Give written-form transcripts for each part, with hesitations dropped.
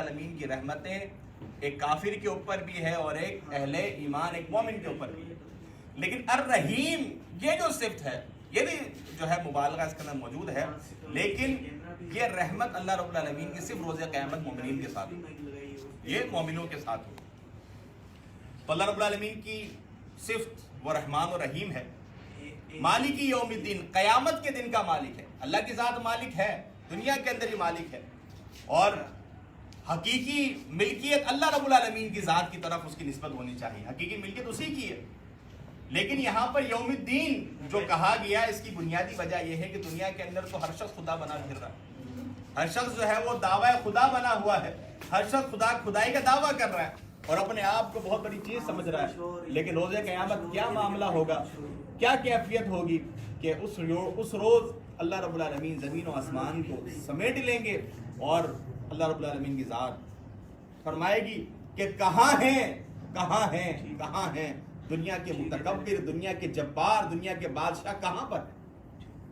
العالمین کی رحمتیں ایک کافر کے اوپر بھی ہے اور ایک اہل ایمان ایک مومن کے اوپر بھی ہے. لیکن الرحیم یہ جو صفت ہے یہ بھی جو ہے مبالغہ اس کے اندر موجود ہے، لیکن یہ رحمت اللہ رب العالمین کی صرف روز قیامت مومنین کے ساتھ ہو، یہ مومنوں کے ساتھ ہو. تو اللہ رب العالمین کی صفت وہ رحمان و رحیم ہے. مالک یوم الدین، قیامت کے دن کا مالک ہے. اللہ کی ذات مالک ہے، دنیا کے اندر ہی مالک ہے، اور حقیقی ملکیت اللہ رب العالمین کی ذات کی طرف اس کی نسبت ہونی چاہیے. حقیقی ملکیت اسی کی ہے. لیکن یہاں پر یوم الدین جو کہا گیا اس کی بنیادی وجہ یہ ہے کہ دنیا کے اندر تو ہر شخص خدا بنا پھر رہا ہے. ہر شخص جو ہے وہ دعویٰ خدا بنا ہوا ہے. ہر شخص خدائی کا دعویٰ کر رہا ہے اور اپنے آپ کو بہت بڑی چیز سمجھ رہا ہے. لیکن روز قیامت کیا معاملہ ہوگا، کیا کیفیت ہوگی کہ اس روز اللہ رب العالمین زمین و آسمان کو سمیٹ لیں گے اور اللہ رب العالمین کی ذات فرمائے گی کہ کہاں ہیں دنیا کے متکبر، دنیا کے جبار، دنیا کے بادشاہ کہاں پر ہے؟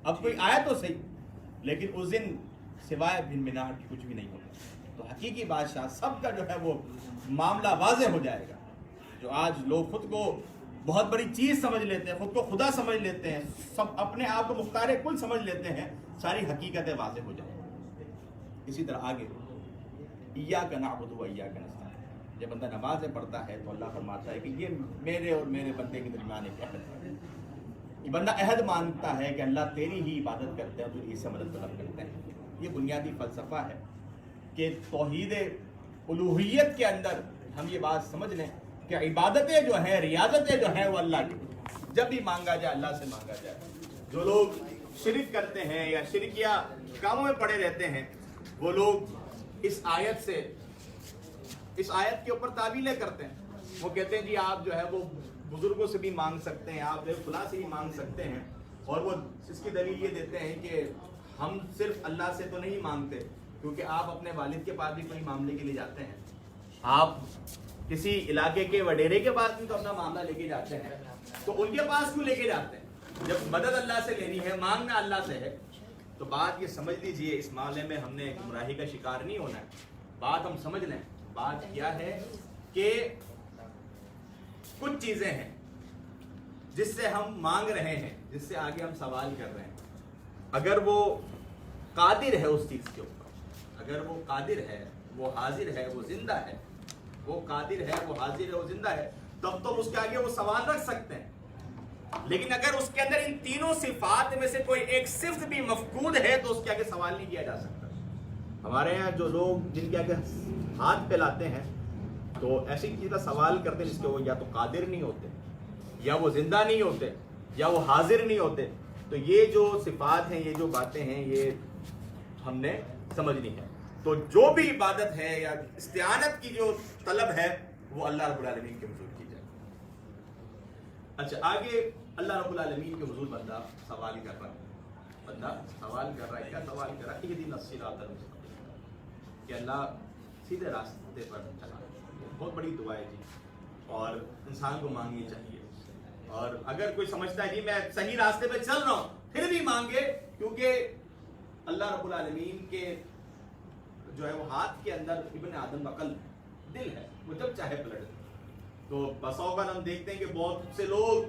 اب کوئی آیا تو صحیح، لیکن اس دن سوائے بھنبھناہٹ کی کچھ بھی نہیں ہوگا. تو حقیقی بادشاہ سب کا جو ہے وہ معاملہ واضح ہو جائے گا. جو آج لوگ خود کو بہت بڑی چیز سمجھ لیتے ہیں، خود کو خدا سمجھ لیتے ہیں، سب اپنے آپ کو مختار کل سمجھ لیتے ہیں، ساری حقیقتیں واضح ہو جائیں. اسی طرح آگے ایاک نعبد و ایاک نستعین، جب بندہ نمازیں پڑھتا ہے تو اللہ فرماتا ہے کہ یہ میرے اور میرے بندے کے درمیان ایک عہد ہے. یہ بندہ عہد مانتا ہے کہ اللہ تیری ہی عبادت کرتے ہیں، تجھ سے مدد طلب کرتے ہیں. یہ بنیادی فلسفہ ہے کہ توحید الوہیت کے اندر ہم یہ بات سمجھ لیں کہ عبادتیں جو ہیں، ریاضتیں جو ہیں وہ اللہ کی، جب بھی مانگا جائے اللہ سے مانگا جائے. جو لوگ شرک کرتے ہیں یا شرکیہ کاموں میں پڑے رہتے ہیں وہ لوگ اس آیت کے اوپر تعویلیں کرتے ہیں. وہ کہتے ہیں جی آپ جو ہے وہ بزرگوں سے بھی مانگ سکتے ہیں، آپ جو ہے خدا سے بھی مانگ سکتے ہیں، اور وہ اس کی دلیل یہ دیتے ہیں کہ ہم صرف اللہ سے تو نہیں مانگتے، کیونکہ آپ اپنے والد کے پاس بھی کوئی معاملے کے لیے جاتے ہیں، آپ کسی علاقے کے وڈیرے کے پاس بھی تو اپنا معاملہ لے کے جاتے ہیں، تو ان کے پاس کیوں لے کے جاتے ہیں؟ جب مدد اللہ سے لینی ہے، مانگنا اللہ سے ہے. تو بات یہ سمجھ لیجئے، اس معاملے میں ہم نے گمراہی کا شکار نہیں ہونا ہے. بات ہم سمجھ لیں، بات کیا ہے کہ کچھ چیزیں ہیں جس سے ہم مانگ رہے ہیں، جس سے آگے ہم سوال کر رہے ہیں، اگر وہ قادر ہے اس چیز کے اوپر، اگر وہ قادر ہے، وہ حاضر ہے، وہ زندہ ہے، وہ قادر ہے، وہ حاضر ہے، وہ زندہ ہے، تب تو اس کے آگے وہ سوال رکھ سکتے ہیں. لیکن اگر اس کے اندر ان تینوں صفات میں سے کوئی ایک صفت بھی مفقود ہے تو اس کے آگے سوال نہیں کیا جا سکتا. ہمارے یہاں جو لوگ جن کے آگے ہاتھ پھیلاتے ہیں تو ایسی چیز کا سوال کرتے ہیں جس کے وہ یا تو قادر نہیں ہوتے، یا وہ زندہ نہیں ہوتے، یا وہ حاضر نہیں ہوتے. تو یہ جو صفات ہیں، یہ جو باتیں ہیں، یہ ہم نے سمجھنی ہے. تو جو بھی عبادت ہے یا استعانت کی جو طلب ہے وہ اللہ رب العالمین کے حضور کی جائے. اچھا آگے اللہ رب العالمین کے حضور بندہ سوال کر رہا ہے. کیا سوال کر رہا ہے؟ اہدنا الصراط المستقیم، کہ اللہ سیدھے راستے پر چلا. بہت بڑی دعا ہے جی، اور انسان کو مانگنی چاہیے. اور اگر کوئی سمجھتا ہے جی میں صحیح راستے پہ چل رہا ہوں، پھر بھی مانگے، کیونکہ اللہ رب العالمین کے جو ہے وہ ہاتھ کے اندر ابن آدم کا قلب، دل ہے، وہ جب چاہے پلٹ. تو بس اوقات ہم دیکھتے ہیں کہ بہت سے لوگ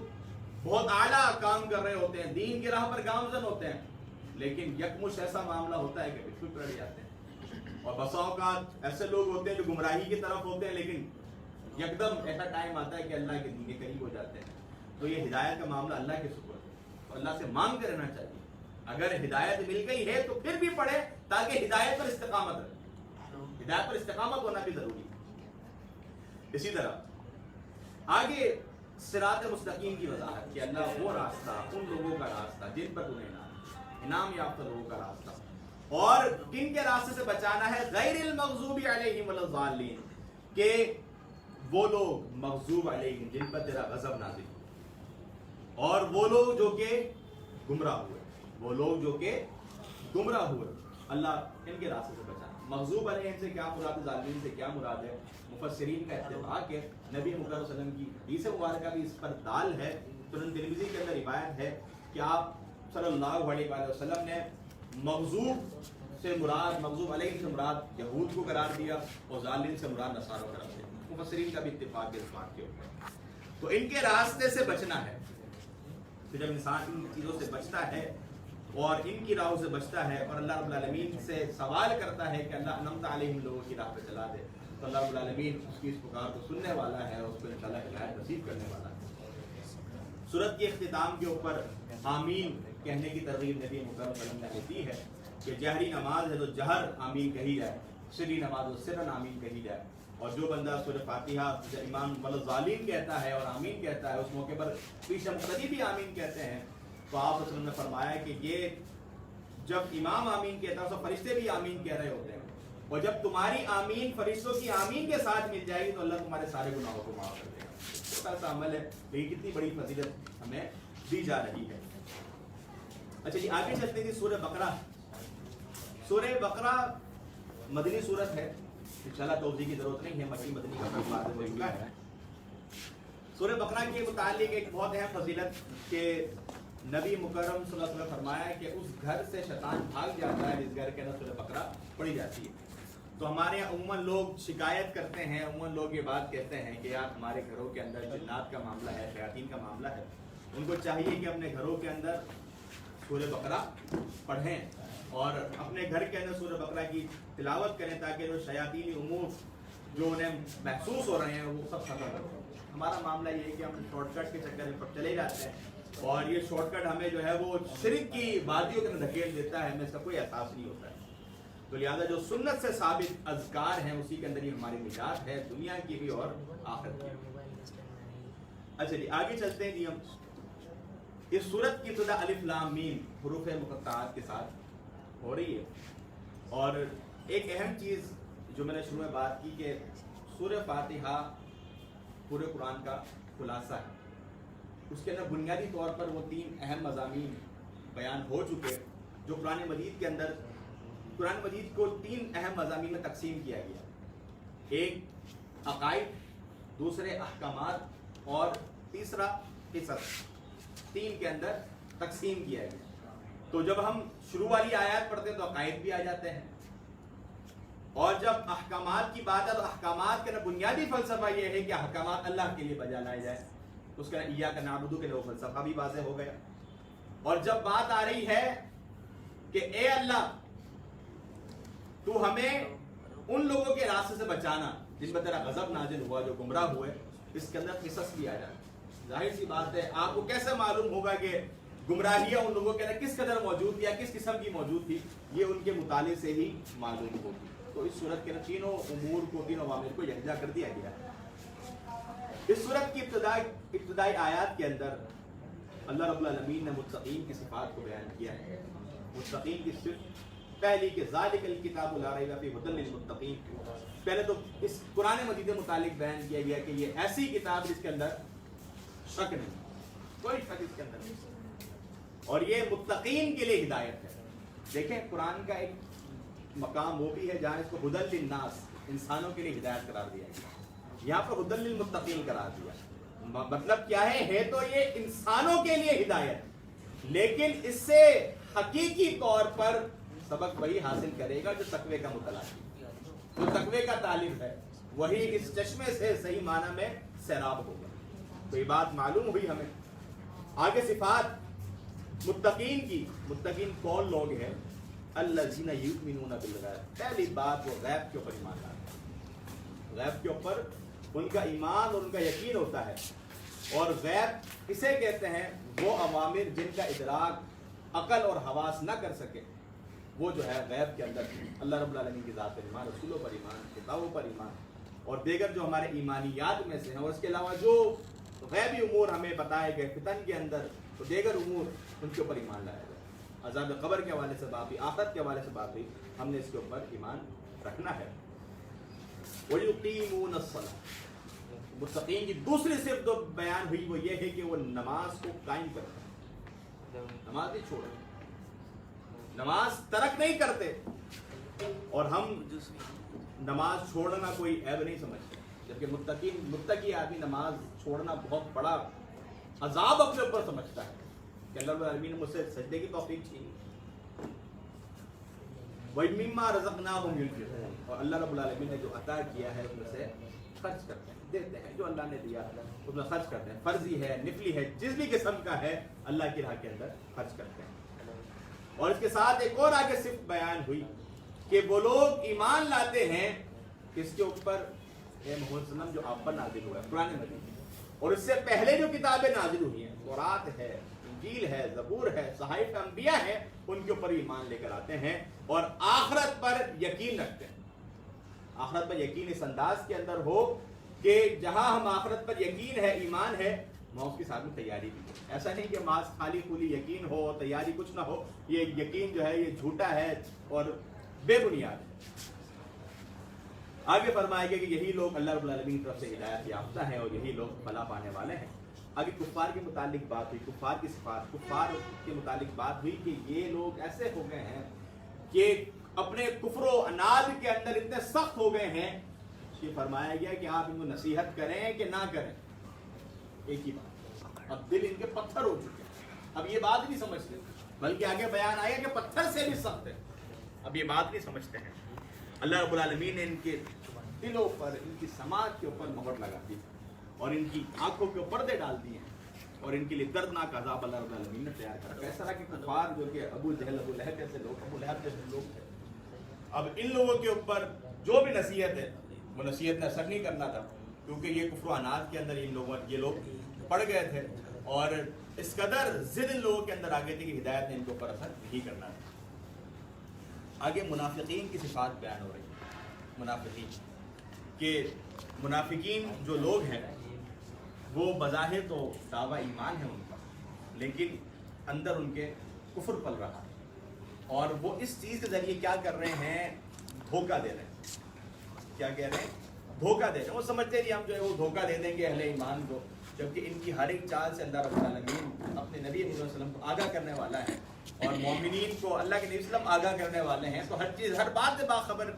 بہت اعلیٰ کام کر رہے ہوتے ہیں، دین کی راہ پر گامزن ہوتے ہیں، لیکن یکمش ایسا معاملہ ہوتا ہے کہ بالکل پلٹ جاتے ہیں. اور بس اوقات ایسے لوگ ہوتے ہیں جو گمراہی کی طرف ہوتے ہیں، لیکن یکدم ایسا ٹائم آتا ہے کہ اللہ کے دین کے قریب ہو جاتے ہیں. تو یہ ہدایت کا معاملہ اللہ کے سپرد ہے، تو اللہ سے مانگتے رہنا چاہیے. اگر ہدایت مل گئی ہے تو پھر بھی پڑھے تاکہ ہدایت پر استقامت رہے. ہدایت پر استقامت ہونا بھی ضروری ہے. اسی طرح آگے صراط مستقیم کی وضاحت کہ اللہ وہ راستہ، ان لوگوں کا راستہ جن پر انہیں انعام یافتہ لوگوں کا راستہ، اور کن کے راستے سے بچانا ہے، غیر المغضوب علیہم ولا الضالین، کہ وہ لوگ مغضوب علیہم جن پر تیرا غضب نازل ہو، اور وہ لوگ جو کہ گمراہ ہوئے، وہ لوگ جو کہ گمراہ ہوئے، اللہ ان کے راستے سے بچانا. مغضوب علیہم سے کیا مراد ہے، ظالمین سے کیا مراد ہے؟ مفسرین کا اتفاق ہے. نبی مکرم صلی اللہ علیہ وسلم کی حدیث مبارکہ بھی اس پر دال ہے. سنن ترمذی کے اندر روایت ہے کہ آپ صلی اللہ علیہ وسلم نے مغضوب سے مراد مغضوب علیہم سے مراد یہود کو قرار دیا اور ظالم سے مراد نصارہ کو قرار دیا. مفسرین کا بھی اتفاق ہے اس بات کے اوپر. تو ان کے راستے سے بچنا ہے. تو جب انسان ان چیزوں سے بچتا ہے اور ان کی راہوں سے بچتا ہے اور اللہ رب العالمین سے سوال کرتا ہے کہ اللہ انعمت علیہم لوگوں کی راہ پہ چلا دے, تو اللہ رب العالمین اس کی اس پکار کو سننے والا ہے, اس کو انشاءاللہ ہدایت نصیب کرنے والا ہے. سورت کے اختتام کے اوپر آمین کہنے کی ترغیب نبی مکرم صلی اللہ علیہ وسلم نے دی ہے کہ جہری نماز ہے تو جہر آمین کہی جائے, سری نماز ہو سرن آمین کہی جائے. اور جو بندہ سورہ فاتحہ امام ظالم کہتا ہے اور آمین کہتا ہے, اس موقع پر پیچھے مقتدی بھی آمین کہتے ہیں. تو آپ وسلم نے فرمایا کہ یہ جب امام آمین کہتا ہے تو فرشتے بھی آمین کہہ رہے ہوتے ہیں, اور جب تمہاری آمین فرشتوں کی آمین کے ساتھ مل جائے گی تو اللہ تمہارے سارے گناہوں کو معاف کر دے گا. چھوٹا سا عمل ہے لیکن کتنی بڑی فضیلت ہمیں دی جا رہی ہے. اچھا جی آگے چلتے ہیں. سورہ بقرہ. سورہ بقرہ مدنی سورت ہے, انشاءاللہ توضیح کی ضرورت نہیں ہے, مکی مدنی کا کوئی بات ہو چکا ہے. سورہ بقرہ کے متعلق ایک بہت اہم فضیلت کہ نبی مکرم صلی اللہ علیہ وسلم نے فرمایا کہ اس گھر سے شیطان بھاگ جاتا ہے جس گھر کے اندر سورہ بقرہ پڑھی جاتی ہے. تو ہمارے یہاں عموماً لوگ شکایت کرتے ہیں, عموماً لوگ یہ بات کہتے ہیں کہ یار ہمارے گھروں کے اندر جنات کا معاملہ ہے, شیاطین کا معاملہ ہے. ان کو چاہیے کہ اپنے گھروں کے اندر سورہ بقرہ پڑھیں اور اپنے گھر کے اندر سورہ بقرہ کی تلاوت کریں تاکہ جو شیاطینی امور جو انہیں محسوس ہو رہے ہیں وہ سب ختم ہو. ہمارا معاملہ یہ ہے کہ ہم شارٹ کٹ کے چکر میں چلے جاتے ہیں اور یہ شارٹ کٹ ہمیں جو ہے وہ شرک کی وادیوں کے اندر دھکیل دیتا ہے, ہمیں اس کا کوئی احساس نہیں ہوتا ہے. تو لہٰذا جو سنت سے ثابت اذکار ہیں اسی کے اندر ہی ہماری نجات ہے, دنیا کی بھی اور آخرت کی بھی. اچھا جی آگے چلتے ہیں. جی ہم اس سورت کی ابتدا الف لام میم حروف مقطعات کے ساتھ ہو رہی ہے. اور ایک اہم چیز جو میں نے شروع میں بات کی کہ سورہ فاتحہ پورے قرآن کا خلاصہ ہے. اس کے اندر بنیادی طور پر وہ 3 اہم مضامین بیان ہو چکے جو قرآن مجید کے اندر, قرآن مجید کو 3 اہم مضامین میں تقسیم کیا گیا. ایک عقائد, دوسرے احکامات اور تیسرا قصص. 3 کے اندر تقسیم کیا گیا. تو جب ہم شروع والی آیات پڑھتے ہیں تو عقائد بھی آ جاتے ہیں, اور جب احکامات کی بات ہے تو احکامات کے بنیادی فلسفہ یہ ہے کہ احکامات اللہ کے لیے بجا لائے جائے. اس کا ایاک نعبد کے وہ فلسفہ بھی واضح ہو گیا. اور جب بات آ رہی ہے کہ اے اللہ تو ہمیں ان لوگوں کے راستے سے بچانا جن پر تیرا غضب نازل ہوا, جو گمراہ ہوئے, اس کے اندر قصص بھی آ جاتا ہے. ظاہر سی بات ہے آپ کو کیسے معلوم ہوگا کہ گمراہیاں ان لوگوں کے اندر کس قدر موجود تھی یا کس قسم کی موجود تھی, یہ ان کے مطالعے سے ہی معلوم ہوگی. تو اس صورت کے تینوں امور کو, تینوں عوامل کو یکجا کر دیا گیا ہے. اس صورت کی ابتدائی آیات کے اندر اللہ رب العالمین نے متقین کی صفات کو بیان کیا ہے. متقین کی صفت پہلی کہ ذالک الکتاب لا ریب فیہ ھدی للمتقین. پہلے تو اس قرآن مجید کے متعلق بیان کیا گیا کہ یہ ایسی کتاب جس کے اندر شک نہیں, کوئی شک اس کے اندر نہیں, اور یہ متقین کے لیے ہدایت ہے. دیکھیں قرآن کا ایک مقام وہ بھی ہے جہاں اس کو ھدی للناس, انسانوں کے لیے ہدایت قرار دیا گیا. یہاں پر ھدی للمتقین قرار دیا. مطلب کیا ہے تو یہ انسانوں کے لیے ہدایت, لیکن اس سے حقیقی طور پر سبق وہی حاصل کرے گا جو تقوی کا متلاشی, جو تقوی کا طالب ہے, وہی اس چشمے سے صحیح معنی میں سیراب ہوگا. تو یہ بات معلوم ہوئی ہمیں. آگے صفات متقین کی. متقین کون لوگ ہیں؟ الذین یؤمنون بالغیب. پہلی بات وہ غیب کے اوپر ایمان لاتے ہیں. غیب کے اوپر ان کا ایمان اور ان کا یقین ہوتا ہے. اور غیب اسے کہتے ہیں وہ عوامر جن کا ادراک عقل اور حواس نہ کر سکے, وہ جو ہے غیب کے اندر اللہ رب العالمین کی ذات پر ایمان, رسولوں پر ایمان, کتابوں پر ایمان اور دیگر جو ہمارے ایمانیات میں سے ہیں. اور اس کے علاوہ جو غیبی امور ہمیں بتائے گئے فتن کے اندر, تو دیگر امور ان کے اوپر ایمان لایا جائے. عذاب قبر کے حوالے سے بات ہوئی, آخرت کے حوالے سے بات ہوئی, ہم نے اس کے اوپر ایمان رکھنا ہے. وَيُقِيمُونَ الصَّلَاةَ. متقین کی دوسری صرف جو بیان ہوئی وہ یہ ہے کہ وہ نماز کو قائم کرتے ہیں, نماز نہیں چھوڑتے, نماز ترک نہیں کرتے. اور ہم نماز چھوڑنا کوئی عیب نہیں سمجھتے, جبکہ متقی آدمی نماز چھوڑنا بہت بڑا عذاب اپنے اوپر سمجھتا ہے کہ اللہ رب العالمین نے مجھ سے سجدے کی توفیق چھینی. وَمِمَّا رَزَقْنَاهُمْ يُنْفِقُونَ، اور اللہ رب العالمین نے جو عطا کیا ہے اس میں سے خرچ کرتے ہیں، دیتے ہیں، جو اللہ نے دیا اس میں خرچ کرتے ہیں، فرضی ہے، نفلی ہے، جس بھی قسم کا ہے اللہ کی راہ کے اندر خرچ کرتے ہیں۔ اور اس کے ساتھ ایک اور آگے صفت بیان ہوئی کہ وہ لوگ ایمان لاتے ہیں کس کے اوپر؟ اے محمد صلی اللہ علیہ وسلم جو آپ پر نازل ہوا ہے، قرآن مجید، اور اس سے پہلے جو کتابیں نازل ہوئی ہیں، تورات ہے، انجیل ہے، زبور ہے، صحائف انبیاء ہیں، ان کے اوپر ایمان لے کر آتے ہیں اور آخرت پر یقین رکھتے ہیں۔ آخرت پر یقین اس انداز کے اندر ہو کہ جہاں ہم آخرت پر یقین ہے، ایمان ہے، وہاں اس کے ساتھ میں تیاری بھی ہے۔ ایسا نہیں کہ ماس خالی خولی یقین ہو، تیاری کچھ نہ ہو، یہ یقین جو ہے یہ جھوٹا ہے اور بے بنیاد ہے۔ آگے فرمایا گیا کہ یہی لوگ اللہ رب العالمین کی طرف سے ہدایت یافتہ ہیں اور یہی لوگ فلاح پانے والے ہیں۔ آگے کفار کے متعلق بات ہوئی، کفار کی صفات، کفار کے متعلق بات ہوئی کہ یہ لوگ ایسے ہو گئے ہیں کہ اپنے کفر و عناد کے اندر اتنے سخت ہو گئے ہیں کہ فرمایا گیا کہ آپ ان کو نصیحت کریں کہ نہ کریں، ایک ہی بات، اب دل ان کے پتھر ہو چکے ہیں، اب یہ بات نہیں سمجھتے، بلکہ آگے بیان آیا کہ پتھر سے بھی سخت ہے، اب یہ بات نہیں سمجھتے ہیں۔ اللہ رب العالمین نے ان کے دلوں پر، ان کی سماعت کے اوپر مہر لگا دی اور ان کی آنکھوں کے اوپر پردے ڈال دیے ہیں اور ان کے لیے دردناک عذاب اللہ رب العالمین نے تیار کرا۔ اس طرح کے کفار جو کہ ابو جہل، ابو لہب جیسے لوگ، ابو لہب جیسے لوگ تھے، اب ان لوگوں کے اوپر جو بھی نصیحت ہے وہ نصیحت نے اثر نہیں کرنا تھا، کیونکہ یہ کفر و عناد کے اندر یہ لوگ پڑ گئے تھے اور اس قدر ضد ان لوگوں کے اندر آ گئی تھی کہ ہدایت نے ان کے اوپر اثر نہیں کرنا تھا۔ آگے منافقین کی صفات بیان ہو رہی ہے۔ منافقین کہ منافقین جو لوگ ہیں وہ بظاہر تو دعویٰ ایمان ہے ان کا، لیکن اندر ان کے کفر پل رہا ہے اور وہ اس چیز کے ذریعے کیا کر رہے ہیں؟ دھوکہ دے رہے ہیں۔ کیا کہہ رہے ہیں؟ دھوکہ دے رہے ہیں۔ وہ سمجھتے ہیں ہم جو ہے وہ دھوکہ دے دیں گے اہل ایمان کو، جبکہ ان کی ہر ایک چال سے اللہ رب العالمین اپنے نبی صلی اللہ علیہ وسلم کو آگاہ کرنے والا ہے اور مومنین کو اللہ کے نبی صلی اللہ علیہ وسلم آگاہ کرنے والے ہیں، تو ہر چیز، ہر بات سے باخبر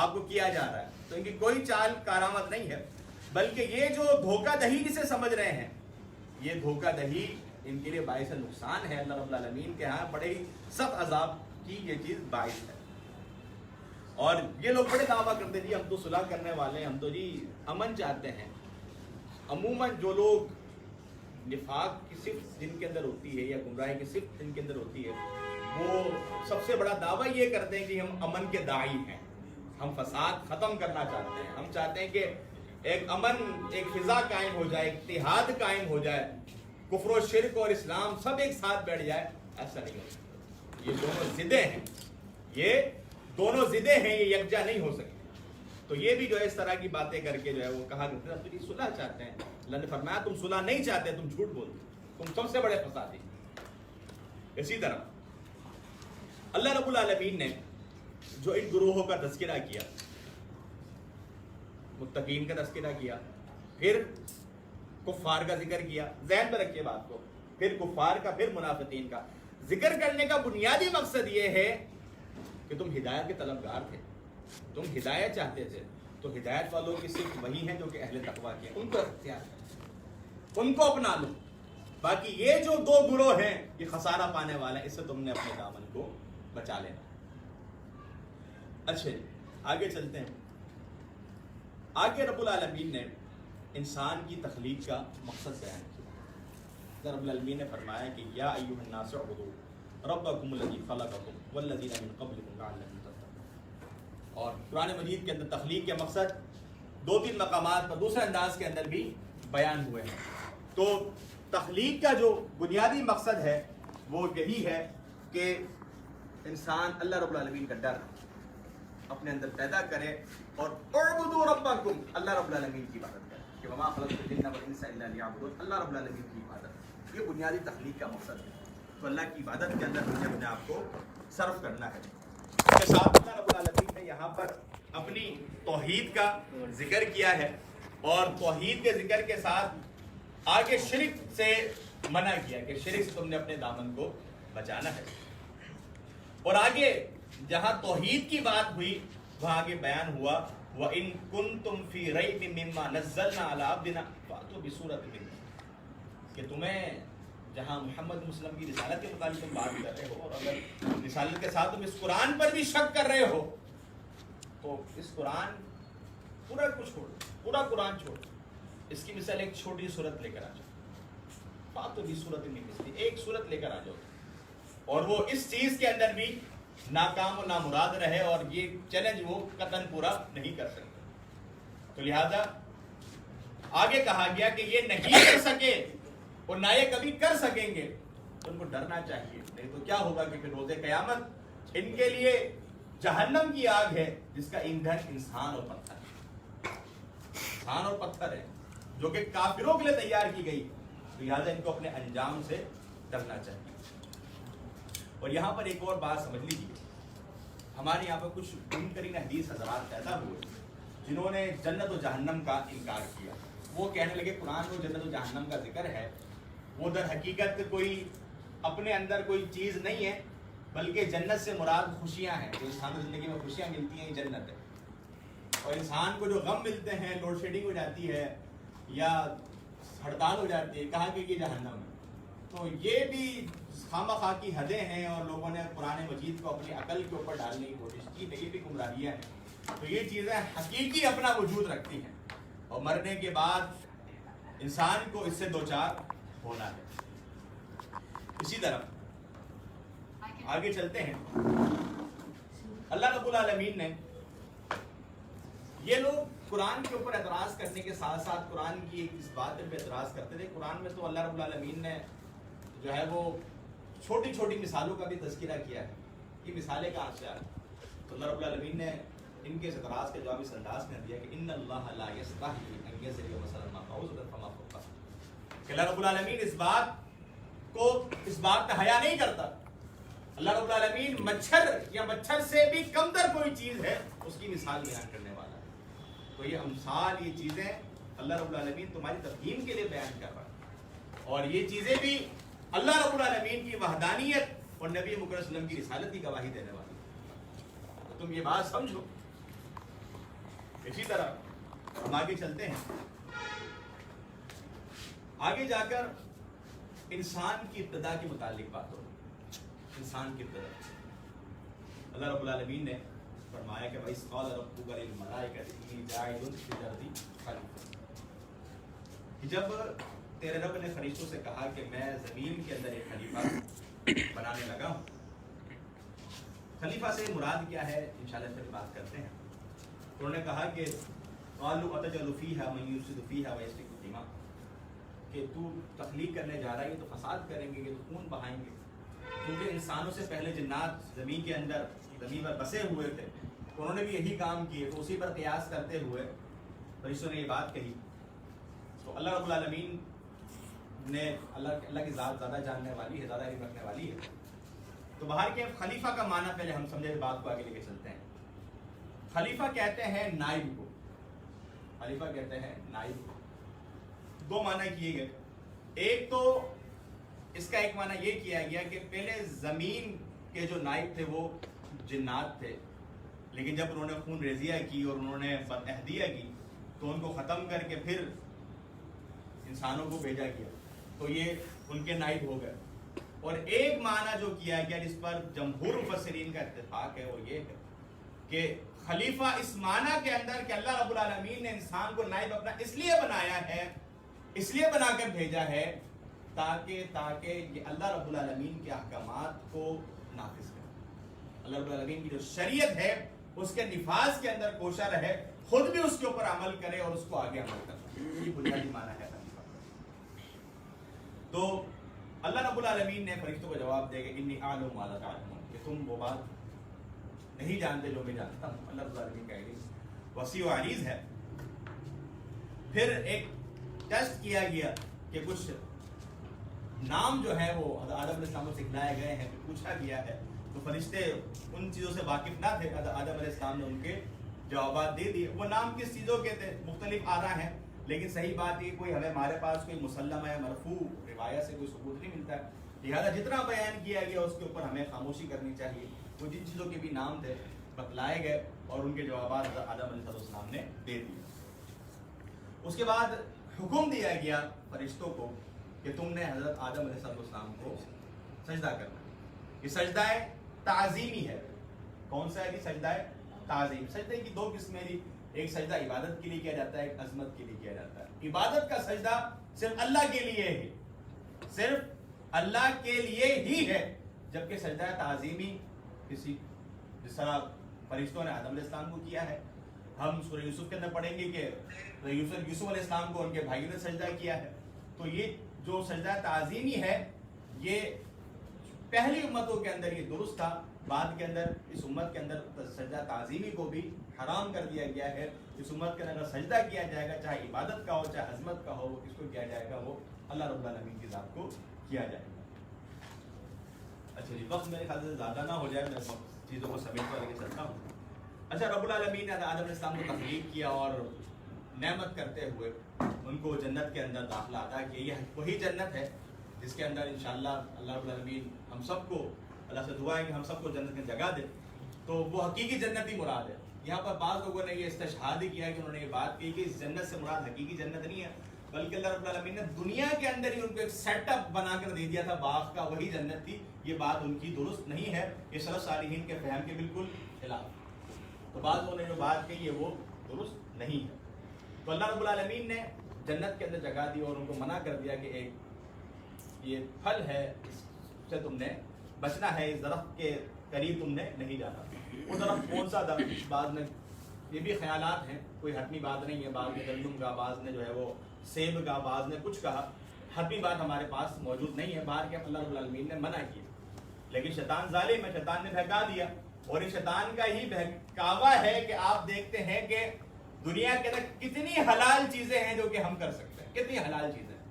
آپ کو کیا جا رہا ہے، تو ان کی کوئی چال کارآمد نہیں ہے، بلکہ یہ جو دھوکہ دہی جسے سمجھ رہے ہیں، یہ دھوکہ دہی ان کے لیے باعث نقصان ہے۔ اللہ رب العالمین کے ہاں بڑے ہی سخت عذاب کی یہ چیز باعث ہے۔ اور یہ لوگ بڑے دعویٰ کرتے ہیں جی ہم تو صلح کرنے والے ہیں، ہم تو جی امن چاہتے ہیں۔ عموماً جو لوگ نفاق کی صفت جن کے اندر ہوتی ہے یا گمراہی کی صفت جن کے اندر ہوتی ہے، وہ سب سے بڑا دعویٰ یہ کرتے ہیں کہ ہم امن کے داعی ہیں، ہم فساد ختم کرنا چاہتے ہیں، ہم چاہتے ہیں کہ ایک امن، ایک فضا قائم ہو جائے، اتحاد قائم ہو جائے، کفر و شرک اور اسلام سب ایک ساتھ بیٹھ جائے۔ ایسا نہیں ہو سکتا، یہ دونوں ضدیں ہیں، یہ دونوں ضدیں ہیں، یہ یکجا نہیں ہو سکتی۔ تو یہ بھی جو ہے اس طرح کی باتیں کر کے جو ہے وہ کہا کرتے ہیں تو یہ صلح چاہتے ہیں۔ اللہ نے فرمایا تم صلح نہیں چاہتے، تم جھوٹ بولتے، تم سب سے بڑے فسادی۔ اسی طرح اللہ رب العالمین نے جو ان گروہوں کا تذکرہ کیا، متقین کا تذکرہ کیا، پھر کفار کا ذکر کیا، ذہن میں رکھیے بات کو، پھر کفار کا، پھر منافقین کا ذکر کرنے کا بنیادی مقصد یہ ہے کہ تم ہدایت کے طلبگار تھے، تم ہدایت چاہتے تھے، تو ہدایت والوں کی صرف وہی ہیں جو کہ اہل تقویٰ کے ہیں، ان کو اختیار ہے، ان کو اپنا لو۔ باقی یہ جو دو گروہ ہیں یہ خسارہ پانے والے ہیں، اس سے تم نے اپنے دامن کو بچا لینا۔ اچھا آگے چلتے ہیں۔ آگے رب العالمین نے انسان کی تخلیق کا مقصد بیان کیا۔ رب العالمین نے فرمایا کہ یا ایھا الناس اعبدوا ربکم الذی خلقکم والذین من قبلکم لعلکم تتقون۔ اور قرآن مجید کے اندر تخلیق کے مقصد دو تین مقامات پر دوسرے انداز کے اندر بھی بیان ہوئے ہیں۔ تو تخلیق کا جو بنیادی مقصد ہے وہ یہی ہے کہ انسان اللہ رب العالمین کا ڈر اپنے اندر پیدا کرے اور اعبدوا ربکم، اللہ رب العالمین کی عبادت کرے، کہ وما خلقت الجن والانس الا لیعبدون، اللہ رب العالمین کی عبادت، یہ بنیادی تخلیق کا مقصد ہے۔ تو اللہ کی عبادت کے اندر مجھے اپنے آپ کو صرف کرنا ہے۔ اس کے ساتھ اللہ رب العالمین نے یہاں پر اپنی توحید کا ذکر کیا ہے اور توحید کے ذکر کے ساتھ آگے شرک سے منع کیا کہ شرک سے تم نے اپنے دامن کو بچانا ہے۔ اور آگے جہاں توحید کی بات ہوئی وہاں آگے بیان ہوا وَإِن كُنتُمْ فِي رَيْبٍ مِّمَّا نَزَّلْنَا عَلَىٰ عَبْدِنَا فَأْتُوا بِسُورَةٍ مِّن، کہ تمہیں جہاں محمد مسلم کی رسالت کے متعلق تم بات کر رہے ہو، اور اگر رسالت کے ساتھ تم اس قرآن پر بھی شک کر رہے ہو تو اس قرآن پورا کچھ چھوڑ، پورا قرآن چھوڑ، اس کی مثال ایک چھوٹی صورت لے کر آ جاؤ، بات تو بھی صورت نہیں مثلی، ایک صورت لے کر آ جاؤ اور وہ اس چیز کے اندر بھی ناکام و نامراد رہے اور یہ چیلنج وہ قطعاً پورا نہیں کر سکتے. تو لہذا آگے کہا گیا کہ یہ نہیں کر سکے اور نہ یہ کبھی کر سکیں گے تو ان کو ڈرنا چاہیے، نہیں تو کیا ہوگا کہ پھر روز قیامت ان کے لیے جہنم کی آگ ہے جس کا ایندھن انسان اور پتھر ہے، انسان اور پتھر ہے جو کہ کافروں کے لیے تیار کی گئی. لہٰذا ان کو اپنے انجام سے ڈرنا چاہیے. اور یہاں پر ایک اور بات سمجھ لیجیے، ہمارے یہاں پر کچھ منکرین حدیث حضرات پیدا ہوئے جنہوں نے جنت و جہنم کا انکار کیا. وہ کہنے لگے قرآن میں جنت و جہنم کا ذکر ہے، وہ در حقیقت کوئی اپنے اندر کوئی چیز نہیں ہے، بلکہ جنت سے مراد خوشیاں ہیں. جو انسان کی زندگی میں خوشیاں ملتی ہیں یہ جنت ہے، اور انسان کو جو غم ملتے ہیں، لوڈ شیڈنگ ہو جاتی ہے یا ہڑتال ہو جاتی ہے، کہا کہ یہ جہنم ہے. تو یہ بھی خواہ خواہ کی حدیں ہیں اور لوگوں نے قرآن مجید کو اپنی عقل کے اوپر ڈالنے کی کوشش کی، یہ بھی گمراہیاں ہیں. تو یہ چیزیں حقیقی اپنا وجود رکھتی ہیں اور مرنے کے بعد انسان کو اس سے دوچار ہونا ہے. اسی طرح آگے چلتے ہیں. اللہ رب العالمین نے، یہ لوگ قرآن کے اوپر اعتراض کرنے کے ساتھ ساتھ قرآن کی ایک اس بات پہ اعتراض کرتے تھے. قرآن میں تو اللہ رب العالمین نے جو ہے وہ چھوٹی چھوٹی مثالوں کا بھی تذکرہ کیا ہے. یہ مثالیں کہاں سے آ رہی؟ تو اللہ رب العالمین نے ان کے اعتراض کا جواب اس انداز میں دیا کہ ان اللہ لا یستحیی ان یضرب مثلا ما بعوضۃ فما فوقها، کہ اللہ رب العالمین اس بات کا حیا نہیں کرتا. اللہ رب العالمین مچھر یا مچھر سے بھی کم تر کوئی چیز ہے اس کی مثال بیان کرنے والا ہے. تو یہ امثال، یہ چیزیں اللہ رب العالمین تمہاری تفہیم کے لیے بیان کر رہا ہے، اور یہ چیزیں بھی اللہ رب العالمین کی وحدانیت اور نبی مکرم صلی اللہ علیہ وسلم کی رسالت کی گواہی دینے والی. تو تم یہ بات سمجھو. اسی طرح ہم آگے چلتے ہیں. آگے جا کر انسان کی ابتدا کے متعلق بات ہو. انسان کی ابتدا اللہ رب العالمین نے فرمایا کہ وَإِذْ قَالَ رَبُّكَ لِلْمَلَائِكَةِ إِنِّي جَاعِلٌ فِي الْأَرْضِ خَلِيفَةً، جب تیرے رب نے فرشتوں سے کہا کہ میں زمین کے اندر ایک خلیفہ بنانے لگا ہوں. خلیفہ سے مراد کیا ہے انشاءاللہ اس پر بات کرتے ہیں. انہوں نے کہا کہ قالوا أتجعل فيها من يفسد فيها ويسفك الدماء، کہ تو تخلیق کرنے جا رہا ہے تو فساد کریں گے، تو خون بہائیں گے. کیونکہ انسانوں سے پہلے جنات زمین کے اندر زمین پر بسے ہوئے تھے، انہوں نے بھی یہی کام کیے. تو اسی پر قیاس کرتے ہوئے فرشتوں نے یہ بات کہی. تو اللہ رب العالمین نے، اللہ کی ذات زیادہ جاننے والی ہے، زیادہ علم رکھنے والی ہے. تو باہر کے خلیفہ کا معنی پہلے ہم سمجھے، بات کو آگے لے کے چلتے ہیں. خلیفہ کہتے ہیں نائب کو، خلیفہ کہتے ہیں نائب کو. دو معنی کیے گئے. ایک تو اس کا ایک معنی یہ کیا گیا کہ پہلے زمین کے جو نائب تھے وہ جنات تھے، لیکن جب انہوں نے خون ریزیہ کی اور انہوں نے بدعہدیہ کی تو ان کو ختم کر کے پھر انسانوں کو بھیجا گیا، تو یہ ان کے نائب ہو گئے. اور ایک معنی جو کیا گیا جس پر جمہور مفسرین کا اتفاق ہے وہ یہ ہے کہ خلیفہ اس معنی کے اندر کہ اللہ رب العالمین نے انسان کو نائب اپنا اس لیے بنایا ہے، اس لیے بنا کر بھیجا ہے تاکہ یہ اللہ رب العالمین کے احکامات کو نافذ کرے. اللہ رب العالمین کی جو شریعت ہے اس کے نفاذ کے اندر کوشاں رہے، خود بھی اس کے اوپر عمل کرے اور اس کو آگے عمل کرے. یہ بنیادی معنی ہے خلیفہ. تو اللہ رب العالمین نے فرشتوں کو جواب دے کہ انی اعلم ما لا تعلمون، کہ تم وہ بات نہیں جانتے جو میں جانتا ہوں. اللہ رب العالمین کا علم وسیع و عریض ہے. پھر ایک ٹیسٹ کیا گیا کہ کچھ نام جو ہے وہ آدم علیہ السلام سے سکھلائے گئے ہیں، پوچھا گیا ہے. تو فرشتے ان چیزوں سے واقف نہ تھے. آدم علیہ السلام نے ان کے جوابات دے دیے. وہ نام کس چیزوں کے تھے مختلف آراء ہیں، لیکن صحیح بات یہ کوئی ہمارے پاس کوئی مسلم ہے مرفوع روایت سے کوئی ثبوت نہیں ملتا ہے. لہٰذا جتنا بیان کیا گیا اس کے اوپر ہمیں خاموشی کرنی چاہیے. وہ جن چیزوں کے بھی نام تھے بتلائے گئے اور ان کے جوابات آدم علیہ السلام نے دے دیے. اس کے بعد حکم دیا گیا فرشتوں کو کہ تم نے حضرت آدم علیہ السلام کو سجدہ کرنا ہے۔ یہ سجدہ تعظیمی ہے۔ کون سا ہے کہ سجدہ تعظیم؟ سجدے کی دو قسمیں ہیں، ایک سجدہ عبادت کے لیے کیا جاتا ہے، ایک عظمت کے لیے کیا جاتا ہے۔ عبادت کا سجدہ صرف اللہ کے لیے ہے، صرف اللہ کے لیے ہی ہے، جبکہ سجدہ تعظیمی کسی جس طرح فرشتوں نے آدم علیہ السلام کو کیا ہے، ہم سورہ یوسف کے اندر پڑھیں گے کہ یوسف علیہ السلام کو ان کے بھائیوں نے سجدہ کیا ہے۔ تو یہ جو سجدہ تعظیمی ہے یہ پہلی امتوں کے اندر یہ درست تھا، بعد کے اندر اس امت کے اندر سجدہ تعظیمی کو بھی حرام کر دیا گیا ہے۔ اس امت کے اندر سجدہ کیا جائے گا، چاہے عبادت کا ہو چاہے عظمت کا ہو، وہ کس کو کیا جائے گا؟ وہ اللہ رب العالمین کی ذات کو کیا جائے گا۔ اچھا جی، وقت میرے خیال سے زیادہ نہ ہو جائے، میں چیزوں کو سمیٹ کر کے چلتا ہوں۔ اچھا، رب العالمین نے آدم علیہ السلام کو تخلیق کیا اور نعمت کرتے ہوئے ان کو جنت کے اندر داخلہ عطا کیا۔ یہ وہی جنت ہے جس کے اندر انشاءاللہ اللہ رب العالمین ہم سب کو، اللہ سے دعا ہے کہ ہم سب کو جنت میں جگہ دے، تو وہ حقیقی جنت ہی مراد ہے۔ یہاں پر بعض لوگوں نے یہ استشہاد ہی کیا کہ انہوں نے یہ بات کی کہ اس جنت سے مراد حقیقی جنت نہیں ہے، بلکہ اللہ رب العالمین نے دنیا کے اندر ہی ان کو ایک سیٹ اپ بنا کر دے دیا تھا باغ کا، وہی جنت تھی۔ یہ بات ان کی درست نہیں ہے، یہ سلف صالحین کے فہم کے بالکل خلاف۔ تو بعض لوگوں نے جو بات کہی ہے وہ درست نہیں ہے۔ تو اللہ رب العالمین نے جنت کے اندر جگہ دی اور ان کو منع کر دیا کہ ایک یہ پھل ہے، اس سے تم نے بچنا ہے، اس درخت کے قریب تم نے نہیں جانا۔ وہ درخت کون سا تھا؟ بعض میں یہ بھی خیالات ہیں، کوئی حتمی بات نہیں ہے، بعض نے گندم کا، بعض نے جو ہے وہ سیب کا، بعض نے کچھ کہا، حتمی بات ہمارے پاس موجود نہیں ہے، باہر کے اللہ رب العالمین نے منع کیا۔ لیکن شیطان ظالم ہے، شیطان نے بہکا دیا، اور یہ شیطان کا ہی بہکاوا ہے کہ آپ دیکھتے ہیں کہ دنیا کے اندر کتنی حلال چیزیں ہیں جو کہ ہم کر سکتے ہیں، کتنی حلال چیزیں ہیں،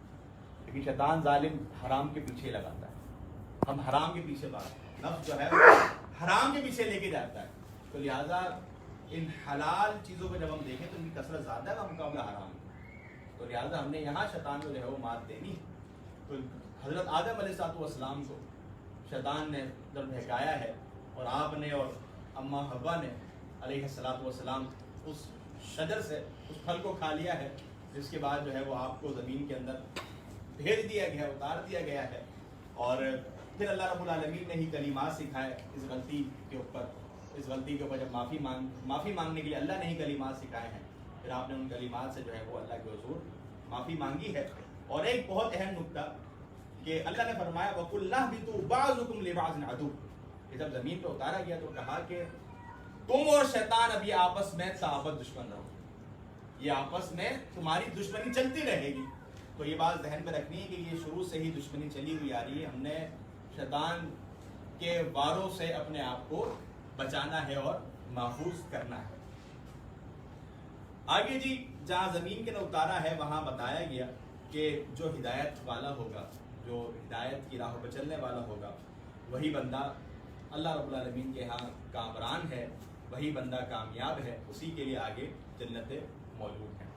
لیکن شیطان ظالم حرام کے پیچھے لگاتا ہے، ہم حرام کے پیچھے بھاگتے ہیں، نفس جو ہے حرام کے پیچھے لے کے جاتا ہے۔ تو لہٰذا ان حلال چیزوں کو جب ہم دیکھیں تو ان کی کثرت زیادہ ہے مقابلہ حرام ہے، تو لہٰذا ہم نے یہاں شیطان کو جو ہے وہ مات دینی ہے۔ تو حضرت آدم علیہ السلام کو شیطان نے جب بہکایا ہے اور آپ نے اور اماں حوا نے علیہ السلام اس شجر سے اس پھل کو کھا لیا ہے، جس کے بعد جو ہے وہ آپ کو زمین کے اندر بھیج دیا گیا ہے، اتار دیا گیا ہے، اور پھر اللہ رب العالمین نے ہی کلمات سکھائے اس غلطی کے اوپر۔ اس غلطی کے اوپر جب معافی مانگنے کے لیے اللہ نے ہی کلمات سکھائے ہیں، پھر آپ نے ان کلمات سے جو ہے وہ اللہ کے حضور معافی مانگی ہے۔ اور ایک بہت اہم نکتہ کہ اللہ نے فرمایا وَقُلْ اهْبِطُوا بَعْضُكُمْ لِبَعْضٍ عَدُوٌّ، کہ جب زمین پہ اتارا گیا تو کہا کہ تم اور شیطان ابھی آپس میں سابت دشمن رہو، یہ آپس میں تمہاری دشمنی چلتی رہے گی۔ تو یہ بات ذہن میں رکھنی ہے کہ یہ شروع سے ہی دشمنی چلی ہوئی آ رہی ہے، ہم نے شیطان کے واروں سے اپنے آپ کو بچانا ہے اور محفوظ کرنا ہے۔ آگے جی، جہاں زمین کے اندر اتارا ہے وہاں بتایا گیا کہ جو ہدایت والا ہوگا، جو ہدایت کی راہ پہ چلنے والا ہوگا، وہی بندہ اللہ رب العالمین کے ہاں کامران ہے، وہی بندہ کامیاب ہے، اسی کے لیے آگے جنتیں موجود ہیں۔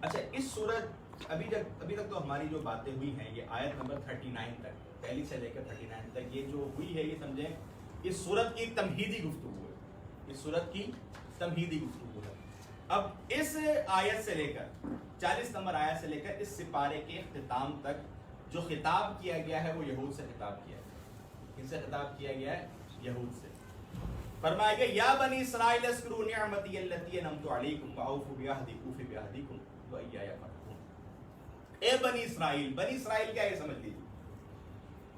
اچھا، اس صورت ابھی تک تو ہماری جو باتیں ہوئی ہیں یہ آیت نمبر 39 تک، پہلی سے لے کر 39 تک یہ جو ہوئی ہے، یہ سمجھیں اس صورت کی تمہیدی گفتگو ہے، اس صورت کی تمہیدی گفتگو ہے۔ اب اس آیت سے لے کر 40 نمبر آیت سے لے کر اس سپارے کے اختتام تک جو خطاب کیا گیا ہے وہ یہود سے خطاب کیا ہے۔ کن سے خطاب کیا گیا ہے؟ یہود سے۔ فرمایا گیا یا بنی اسرائیل اذکروا نعمتی التی انعمت علیکم واوفوا بعہدی اوف بعہدکم وایایا فاتقون۔ اے بنی اسرائیل، بنی اسرائیل کیا ہے سمجھ لیجیے۔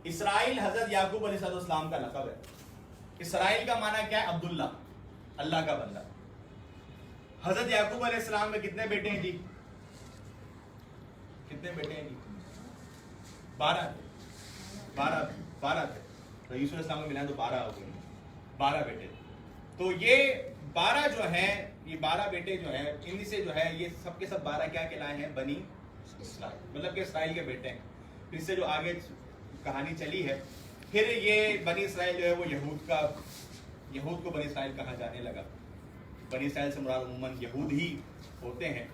اسرائیل حضرت یعقوب علیہ السلام کا لقب ہے۔ اسرائیل کا معنی کیا ہے؟ عبداللہ، اللہ کا بندہ۔ حضرت یعقوب علیہ السلام میں کتنے بیٹے ہیں جی؟ کتنے بیٹے ہیں جی؟ 12 تھے، 12 تھے۔ تو یوسف علیہ السلام کو ملا تو 12 ہو گئے، 12 بیٹے۔ تو یہ 12 جو ہیں، یہ 12 بیٹے جو ہیں، ان سے جو ہے یہ سب کے سب 12 کیا کہلائے ہیں؟ بنی اسرائیل، مطلب کہ اسرائیل کے بیٹے ہیں۔ پھر سے جو آگے کہانی چلی ہے، پھر یہ بنی اسرائیل جو ہے وہ یہود کو بنی اسرائیل کہا جانے لگا۔ بنی اسرائیل سے مراد عموماً یہود ہی ہوتے ہیں،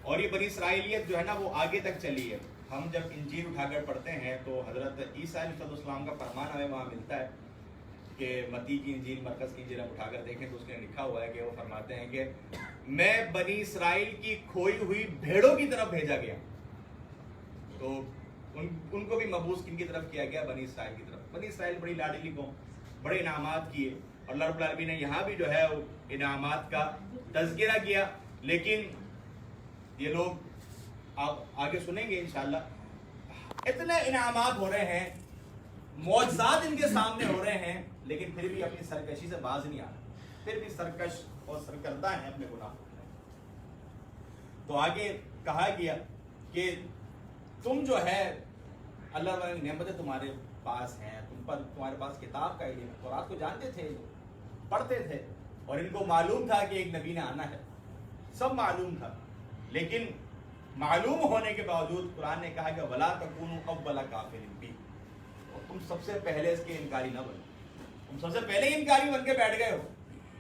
اور یہ بنی اسرائیلیت جو ہے نا وہ آگے تک چلی ہے۔ ہم جب انجیل اٹھا کر پڑھتے ہیں تو حضرت عیسیٰ علیہ السلام کا فرمان ہمیں وہاں ملتا ہے کہ متی کی انجیل، مرکز کی انجیل ہم اٹھا کر دیکھیں تو اس میں لکھا ہوا ہے کہ وہ فرماتے ہیں کہ میں بنی اسرائیل کی کھوئی ہوئی بھیڑوں کی طرف بھیجا گیا۔ تو ان کو بھی مبعوث کن کی طرف کیا گیا؟ بنی اسرائیل کی طرف. بنی اسرائیل بڑی لاڈلی قوم, بڑے انعامات کیے, اور اللہ رب العالمین نے یہاں بھی جو ہے انعامات کا تذکرہ کیا. لیکن یہ لوگ آپ آگے سنیں گے انشاءاللہ, اتنے انعامات ہو رہے ہیں, معجزات ان کے سامنے ہو رہے ہیں, لیکن پھر بھی اپنی سرکشی سے باز نہیں آ رہے, پھر بھی سرکش اور سرکردہ ہیں اپنے گناہ. تو آگے کہا گیا کہ تم جو ہے اللہ تعالیٰ کی نعمتیں تمہارے پاس ہیں, تمہارے پاس کتاب کا علم ہے, تو رات کو جانتے تھے, پڑھتے تھے, اور ان کو معلوم تھا کہ ایک نبی نے آنا ہے, سب معلوم تھا. لیکن معلوم ہونے کے باوجود قرآن نے کہا کہ وَلَا تَكُونُوا أَوَّلَ كَافِرٍ بِهِ, اور تم سب سے پہلے اس کے انکاری نہ بنو. تم سب سے پہلے ہی انکاری بن کے بیٹھ گئے ہو.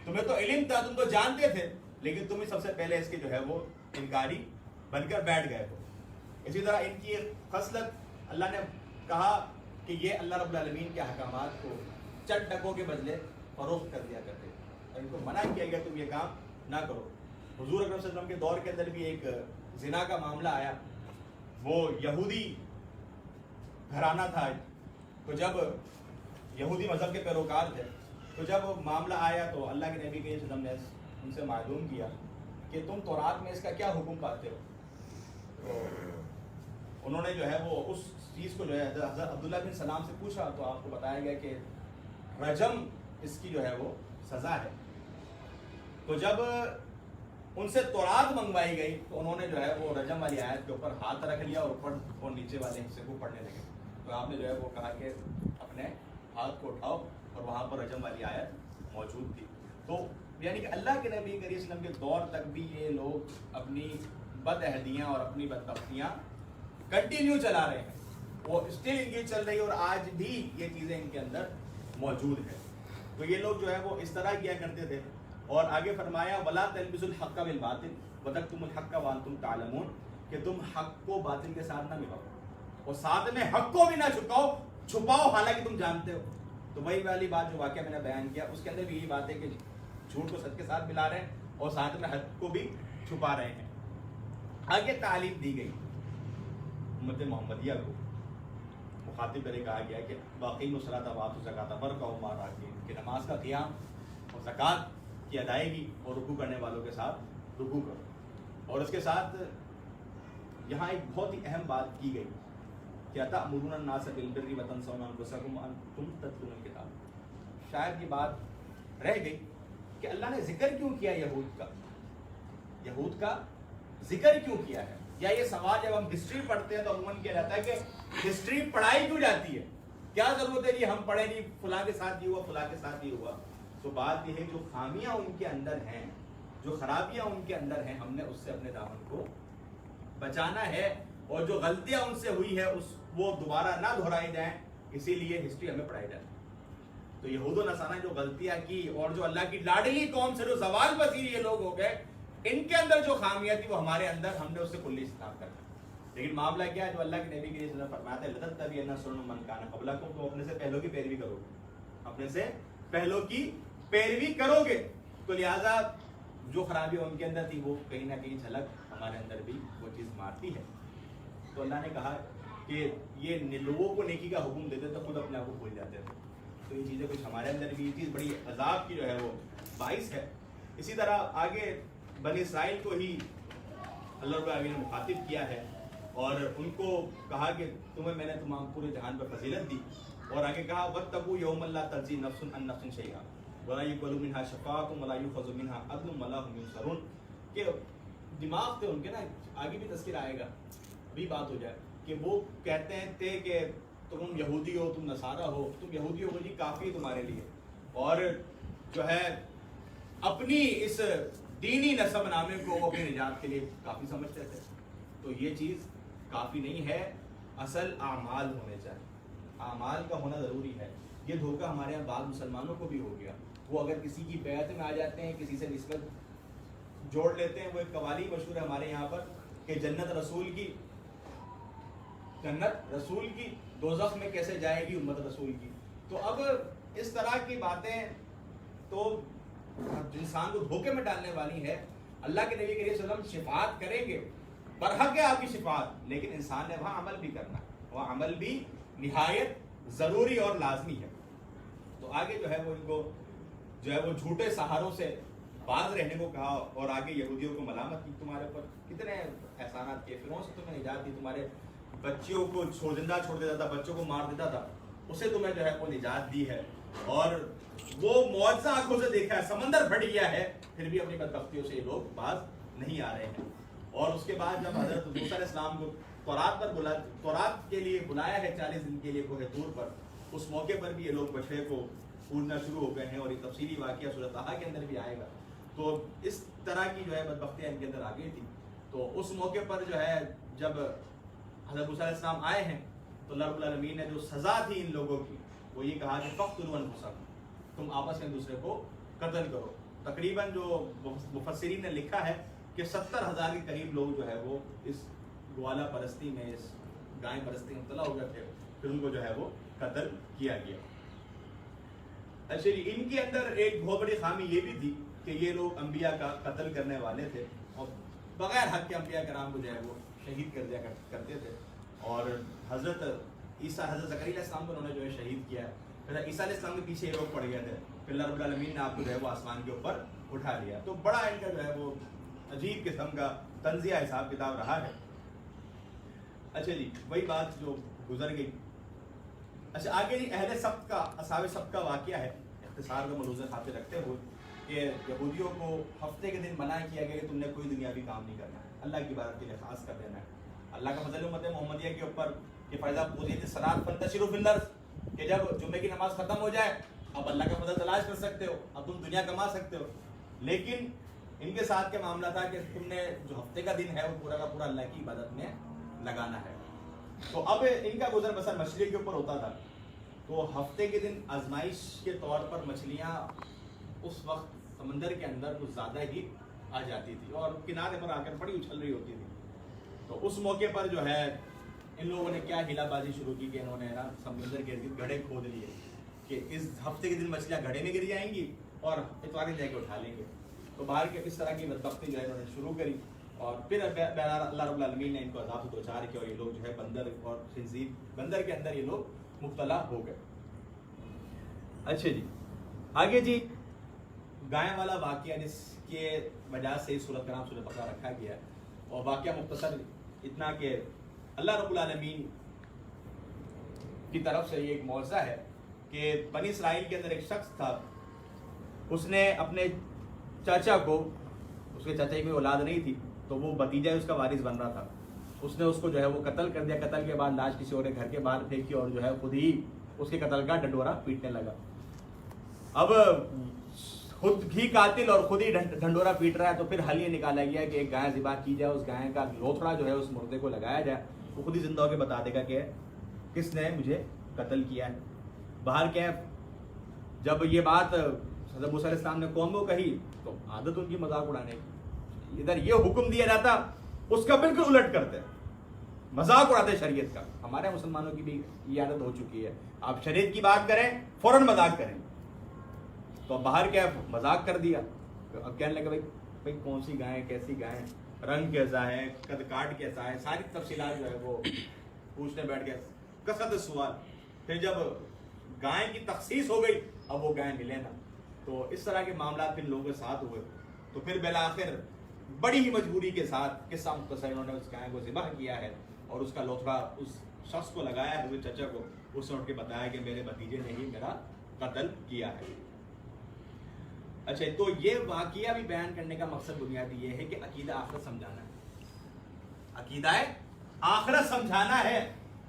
تمہیں تو علم تھا, تم تو جانتے تھے, لیکن تم ہی سب سے پہلے اس کے جو ہے وہ انکاری بن کر بیٹھ گئے ہو. اسی طرح ان کی خصلت اللہ نے کہا کہ یہ اللہ رب العالمین کے احکامات کو چند ٹکوں کے بدلے فروخت کر دیا کرتے, اور ان کو منع کیا گیا تم یہ کام نہ کرو. حضور اکرم صلی اللہ علیہ وسلم کے دور کے اندر بھی ایک زنا کا معاملہ آیا. وہ یہودی گھرانہ تھا, تو جب یہودی مذہب کے پیروکار تھے, تو جب معاملہ آیا تو اللہ کے نبی کے وسلم نے ان سے معلوم کیا کہ تم تورات میں اس کا کیا حکم پاتے ہو. تو انہوں نے جو ہے وہ اس چیز کو جو ہے حضرت عبداللہ بن سلام سے پوچھا, تو آپ کو بتایا گیا کہ رجم اس کی جو ہے وہ سزا ہے. تو جب ان سے تورات منگوائی گئی تو انہوں نے جو ہے وہ رجم والی آیت کے اوپر ہاتھ رکھ لیا, اور اوپر اور نیچے والے حصے کو پڑھنے لگے. تو آپ نے جو ہے وہ کہا کہ اپنے ہاتھ کو اٹھاؤ, اور وہاں پر رجم والی آیت موجود تھی. تو یعنی کہ اللہ کے نبی کریم صلی اللہ علیہ وسلم کے دور تک بھی یہ لوگ اپنی بدعہدیاں اور اپنی بدبختیاں کنٹینیو چلا رہے ہیں. وہ اسٹل ان کی چل رہی ہے, اور آج بھی یہ چیزیں ان کے اندر موجود ہیں. تو یہ لوگ جو ہے وہ اس طرح کیا کرتے تھے. اور آگے فرمایا وَلَا تَلْبِسُوا الْحَقَّ بِالْبَاطِلِ وَتَكْتُمُوا الْحَقَّ وَأَنْتُمْ تَعْلَمُونَ, کہ تم حق کو باطل کے ساتھ نہ ملاؤ, اور ساتھ میں حق کو بھی نہ چھپاؤ حالانکہ تم جانتے ہو. تو وہی والی بات جو واقعہ میں نے بیان کیا, اس کے اندر بھی یہی بات ہے کہ جھوٹ کو سچ کے ساتھ ملا رہے ہیں, اور ساتھ میں حق کو بھی چھپا رہے ہیں. آگے تعلیم دی گئی امت محمدیہ کو, مخاطب کرے کہا گیا کہ واقعی الصلاۃ وآتوا الزکاۃ وارکعوا مع الراکعین, کہ نماز کا قیام اور زکوٰۃ کی ادائیگی اور رکوع کرنے والوں کے ساتھ رکوع کرو. اور اس کے ساتھ یہاں ایک بہت ہی اہم بات کی گئی کہ اتأمرون الناس بالبر وتنسون انفسکم وانتم تتلون الکتاب. شاید یہ بات رہ گئی کہ اللہ نے ذکر کیوں کیا یہود کا ذکر کیوں کیا ہے. یا یہ سوال جب ہم ہسٹری پڑھتے ہیں تو عموماً کیا جاتا ہے کہ ہسٹری پڑھائی کیوں جاتی ہے, کیا ضرورت ہے جی ہم پڑھیں جی فلاں کے ساتھ یہ ہوا, فلاں کے ساتھ یہ ہوا. تو بات یہ ہے جو خامیاں ان کے اندر ہیں, جو خرابیاں ان کے اندر ہیں, ہم نے اس سے اپنے دامن کو بچانا ہے, اور جو غلطیاں ان سے ہوئی ہے وہ دوبارہ نہ دہرائی جائیں, اسی لیے ہسٹری ہمیں پڑھائی جاتی ہے. تو یہود و نصارہ جو غلطیاں کی, اور جو اللہ کی لاڈلی قوم سے جو زوال پذیر یہ لوگ ہو گئے, ان کے اندر جو خامیاں تھی وہ ہمارے اندر, ہم نے اس سے کلی اجتناب کرنا. لیکن معاملہ کیا ہے, جو اللہ کے نبی کے لیے فرمایا تھا لَتَتَّبِعُنَّ سُنَنَ مَنْ كَانَ قَبْلَكُمْ, تو اپنے سے پہلوں کی پیروی کرو گے, اپنے سے پہلوں کی پیروی کرو گے. تو لہٰذا جو خرابی ان کے اندر تھی وہ کہیں نہ کہیں جھلک ہمارے اندر بھی وہ چیز مارتی ہے. تو اللہ نے کہا کہ یہ لوگوں کو نیکی کا حکم دیتے تو خود اپنے آپ کو بھول جاتے تھے. تو یہ چیزیں کچھ ہمارے اندر بھی, یہ چیز بڑی عذاب کی جو ہے وہ باعث ہے. اسی طرح آگے بنی اسرائیل کو ہی اللہ رب العالمین نے مخاطب کیا ہے, اور ان کو کہا کہ تمہیں میں نے تمام پورے جہان پر فضیلت دی, اور آگے کہا وَاتَّقُوا يَوْمًا لَا تَجْزِي نَفْسٌ عَن نَفْسٍ شَيْئًا وَلَا يُقْبَلُ مِنْهَا شَفَاعَةٌ وَلَا يُؤْخَذُ مِنْهَا عَدْلٌ وَلَا هُمْ يُنصَرُونَ. کہ دماغ تھے ان کے نا, آگے بھی تذکر آئے گا, ابھی بات ہو جائے, کہ وہ کہتے ہیں تھے کہ تم یہودی ہو, تم نصارہ ہو, تم یہودی ہو جی کافی تمہارے لیے, اور جو ہے اپنی اس دینی نسب نامے کو وہ اپنی نجات کے لیے کافی سمجھتے تھے. تو یہ چیز کافی نہیں ہے, اصل اعمال ہونے چاہیے, اعمال کا ہونا ضروری ہے. یہ دھوکہ ہمارے یہاں بعض مسلمانوں کو بھی ہو گیا, وہ اگر کسی کی بیعت میں آ جاتے ہیں, کسی سے نسبت جوڑ لیتے ہیں. وہ ایک قوالی مشہور ہے ہمارے یہاں پر کہ جنت رسول کی دوزخ میں کیسے جائے گی امت رسول کی. تو اب اس طرح کی باتیں تو انسان کو دھوکے میں ڈالنے والی ہے. اللہ کے نبی کریم صلی اللہ علیہ وسلم شفاعت کریں گے, برحق ہے آپ کی شفاعت، لیکن انسان نے وہاں عمل بھی کرنا ہے، وہاں عمل بھی نہایت ضروری اور لازمی ہے۔ تو آگے جو ہے وہ ان کو جو ہے وہ جھوٹے سہاروں سے باز رہنے کو کہا، اور آگے یہودیوں کو ملامت کی، تمہارے اوپر کتنے احسانات کیے، فرعون سے تمہیں نجات دی، تمہارے بچیوں کو زندہ چھوڑ دیتا تھا، بچوں کو مار دیتا تھا، اسے تمہیں جو ہے وہ نجات دی ہے، اور وہ معجزہ آنکھوں سے دیکھا ہے، سمندر پھٹ گیا ہے، پھر بھی اپنی بدبختیوں سے یہ لوگ باز نہیں آ رہے ہیں۔ اور اس کے بعد جب حضرت موسیٰ علیہ السلام کو تورات کے لیے بلایا ہے 40 دن کے لیے کوہ طور پر، اس موقع پر بھی یہ لوگ بچڑے کو پوجنا شروع ہو گئے ہیں، اور یہ تفصیلی واقعہ سورۃ طٰہٰ کے اندر بھی آئے گا۔ تو اس طرح کی جو ہے بدبختیاں ان کے اندر آ گئی تھی۔ تو اس موقع پر جو ہے جب حضرت موسیٰ علیہ السلام آئے ہیں تو اللہ رب العالمین نے جو سزا تھی ان لوگوں کی وہ یہ کہا کہ فاقتلوا انفسکم، تم آپس میں دوسرے کو قتل کرو۔ تقریباً جو مفسرین نے لکھا ہے کہ 70,000 کے قریب لوگ جو ہے وہ اس گوالا پرستی میں، اس گائے پرستی میں مبتلا ہو گئے تھے، پھر ان کو جو ہے وہ قتل کیا گیا۔ اچھا جی، ان کے اندر ایک بہت بڑی خامی یہ بھی تھی کہ یہ لوگ انبیاء کا قتل کرنے والے تھے، اور بغیر حق کے انبیاء کرام کو جو ہے وہ شہید کر دیا کرتے تھے، اور حضرت زکریا علیہ السلام کو انہوں نے جو ہے شہید کیا ہے، پھر عیسیٰ علیہ السلام کے پیچھے یہ لوگ پڑ گئے تھے، پھر اللہ رب العالمین نے آپ کو جو ہے وہ آسمان کے اوپر اٹھا لیا۔ تو بڑا ان کا جو ہے وہ عجیب قسم کا تنزیہ حساب کتاب رہا ہے۔ اچھا جی، وہی بات جو گزر گئی۔ اچھا آگے جی اہل سبت کا، اصحاب سبت کا واقعہ ہے، اختصار کا ملحوظہ خاطر رکھتے ہوئے کہ یہودیوں کو ہفتے کے دن منع کیا گیا کہ تم نے کوئی دنیاوی کام نہیں کرنا ہے، اللہ کی عبادت کے لیے خاص کر دینا ہے۔ اللہ کا فضل امت محمدیہ کے اوپر کہ فَإِذَا قُضِيَتِ الصَّلَاةُ فَانتَشِرُوا فِي الْأَرْضِ، کہ جب جمعے کی نماز ختم ہو جائے اب اللہ کا فضل تلاش کر سکتے ہو، اب تم دنیا کما سکتے ہو۔ لیکن ان کے ساتھ کیا معاملہ تھا کہ تم نے جو ہفتے کا دن ہے وہ پورا کا پورا اللہ کی عبادت میں لگانا ہے۔ تو اب ان کا گزر بسر مچھلی کے اوپر ہوتا تھا، تو ہفتے کے دن آزمائش کے طور پر مچھلیاں اس وقت سمندر کے اندر کچھ زیادہ ہی آ جاتی تھی اور کنارے پر آ کر بڑی اچھل رہی ہوتی تھی۔ تو اس موقع پر جو ہے ان لوگوں نے کیا ہیلا بازی شروع کی کہ انہوں نے نا سمندر کے ارد گڑھے کھود لیے کہ اس ہفتے کے دن مچھلیاں گڑھے میں گر جائیں گی اور اتوار جا کے اٹھا لیں گے۔ تو باہر کے اس طرح کی بدبختی جو ہے انہوں نے شروع کری، اور پھر اللہ رب العالمین نے ان کو عذاب سے دوچار کیا، اور یہ لوگ جو ہے بندر اور خنزیر، بندر کے اندر یہ لوگ مبتلا ہو گئے۔ اچھا جی، آگے جی گائے والا واقعہ جس کے وجہ سے سورۃ کا نام سورۃ بقرہ رکھا گیا ہے، اور واقعہ مختصر اتنا کہ اللہ رب العالمین کی طرف سے یہ ایک معجزہ ہے کہ بنی اسرائیل کے اندر ایک شخص تھا، اس نے اپنے چاچا کو، اس کے چاچا کی کوئی اولاد نہیں تھی تو وہ بھتیجا اس کا وارث بن رہا تھا، اس نے اس کو جو ہے وہ قتل کر دیا، قتل کے بعد لاش کسی اور گھر کے باہر پھینکی اور جو ہے خود ہی اس کے قتل کا ڈنڈورا پیٹنے لگا۔ اب خود ہی قاتل اور خود ہی ڈھنڈورا پیٹ رہا ہے، تو پھر حل یہ نکالا گیا کہ ایک گائے ذبح کی جائے، اس گائے کا لوتھڑا جو ہے اس مردے کو لگایا جائے، وہ خود ہی زندہ ہو کے بتا دے گا کہ کس نے مجھے قتل کیا ہے۔ باہر کیف جب یہ بات حضرت موسیٰ علیہ السلام نے قوم کو کہی تو عادت ان کی مذاق اڑانے کی، ادھر یہ حکم دیا جاتا اس کا بالکل الٹ کرتے، مذاق اڑاتے شریعت کا۔ ہمارے مسلمانوں کی بھی یہ عادت ہو چکی ہے، آپ شریعت کی بات کریں فوراً مذاق کریں، تو باہر کیا مذاق کر دیا۔ اب کہنے لگے بھائی کون سی گائے، کیسی گائے، رنگ کیسا ہے، قد کاٹ کیسا ہے، ساری تفصیلات جو ہے وہ پوچھنے بیٹھ گئے، کثرت سوال۔ پھر جب گائے کی تخصیص ہو گئی اب وہ گائے ملے نا، تو اس طرح کے معاملات پھر لوگوں کے ساتھ ہوئے، تو پھر بالآخر بڑی ہی مجبوری کے ساتھ قصہ مختصر انہوں نے اس گائے کو ذبح کیا ہے اور اس کا لوتھڑا اس شخص کو لگایا ہے، اس چچا کو، اس نے اٹھ کے بتایا کہ میرے بھتیجے نے ہی میرا قتل کیا ہے۔ اچھا، تو یہ واقعہ بھی بیان کرنے کا مقصد بنیادی یہ ہے کہ عقیدہ آخرت سمجھانا ہے، عقیدہ آخرت سمجھانا ہے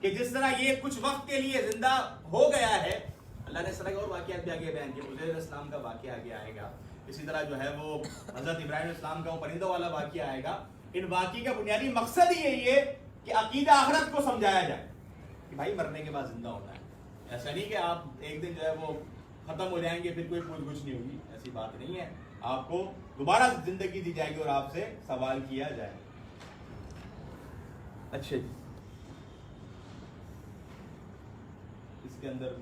کہ جس طرح یہ کچھ وقت کے لیے زندہ ہو گیا ہے، اللہ نے اس طرح کے اور واقعات بھی آگے بیان کیے، عزیر علیہ السلام کا واقعہ آگے آئے گا، اسی طرح جو ہے وہ حضرت ابراہیم علیہ السلام کا وہ پرندوں والا واقعہ آئے گا۔ ان واقعے کا بنیادی مقصد ہی یہی ہے کہ عقیدہ آخرت کو سمجھایا جائے کہ بھائی مرنے کے بعد زندہ ہونا ہے، ایسا نہیں کہ آپ ایک دن جو ہے وہ ختم ہو جائیں گے پھر کوئی پوچھ گچھ نہیں ہوگی، ایسی بات نہیں ہے، آپ کو دوبارہ زندگی دی جائے گی اور آپ سے سوال کیا جائے گا۔ اچھا جی، اس کے اندر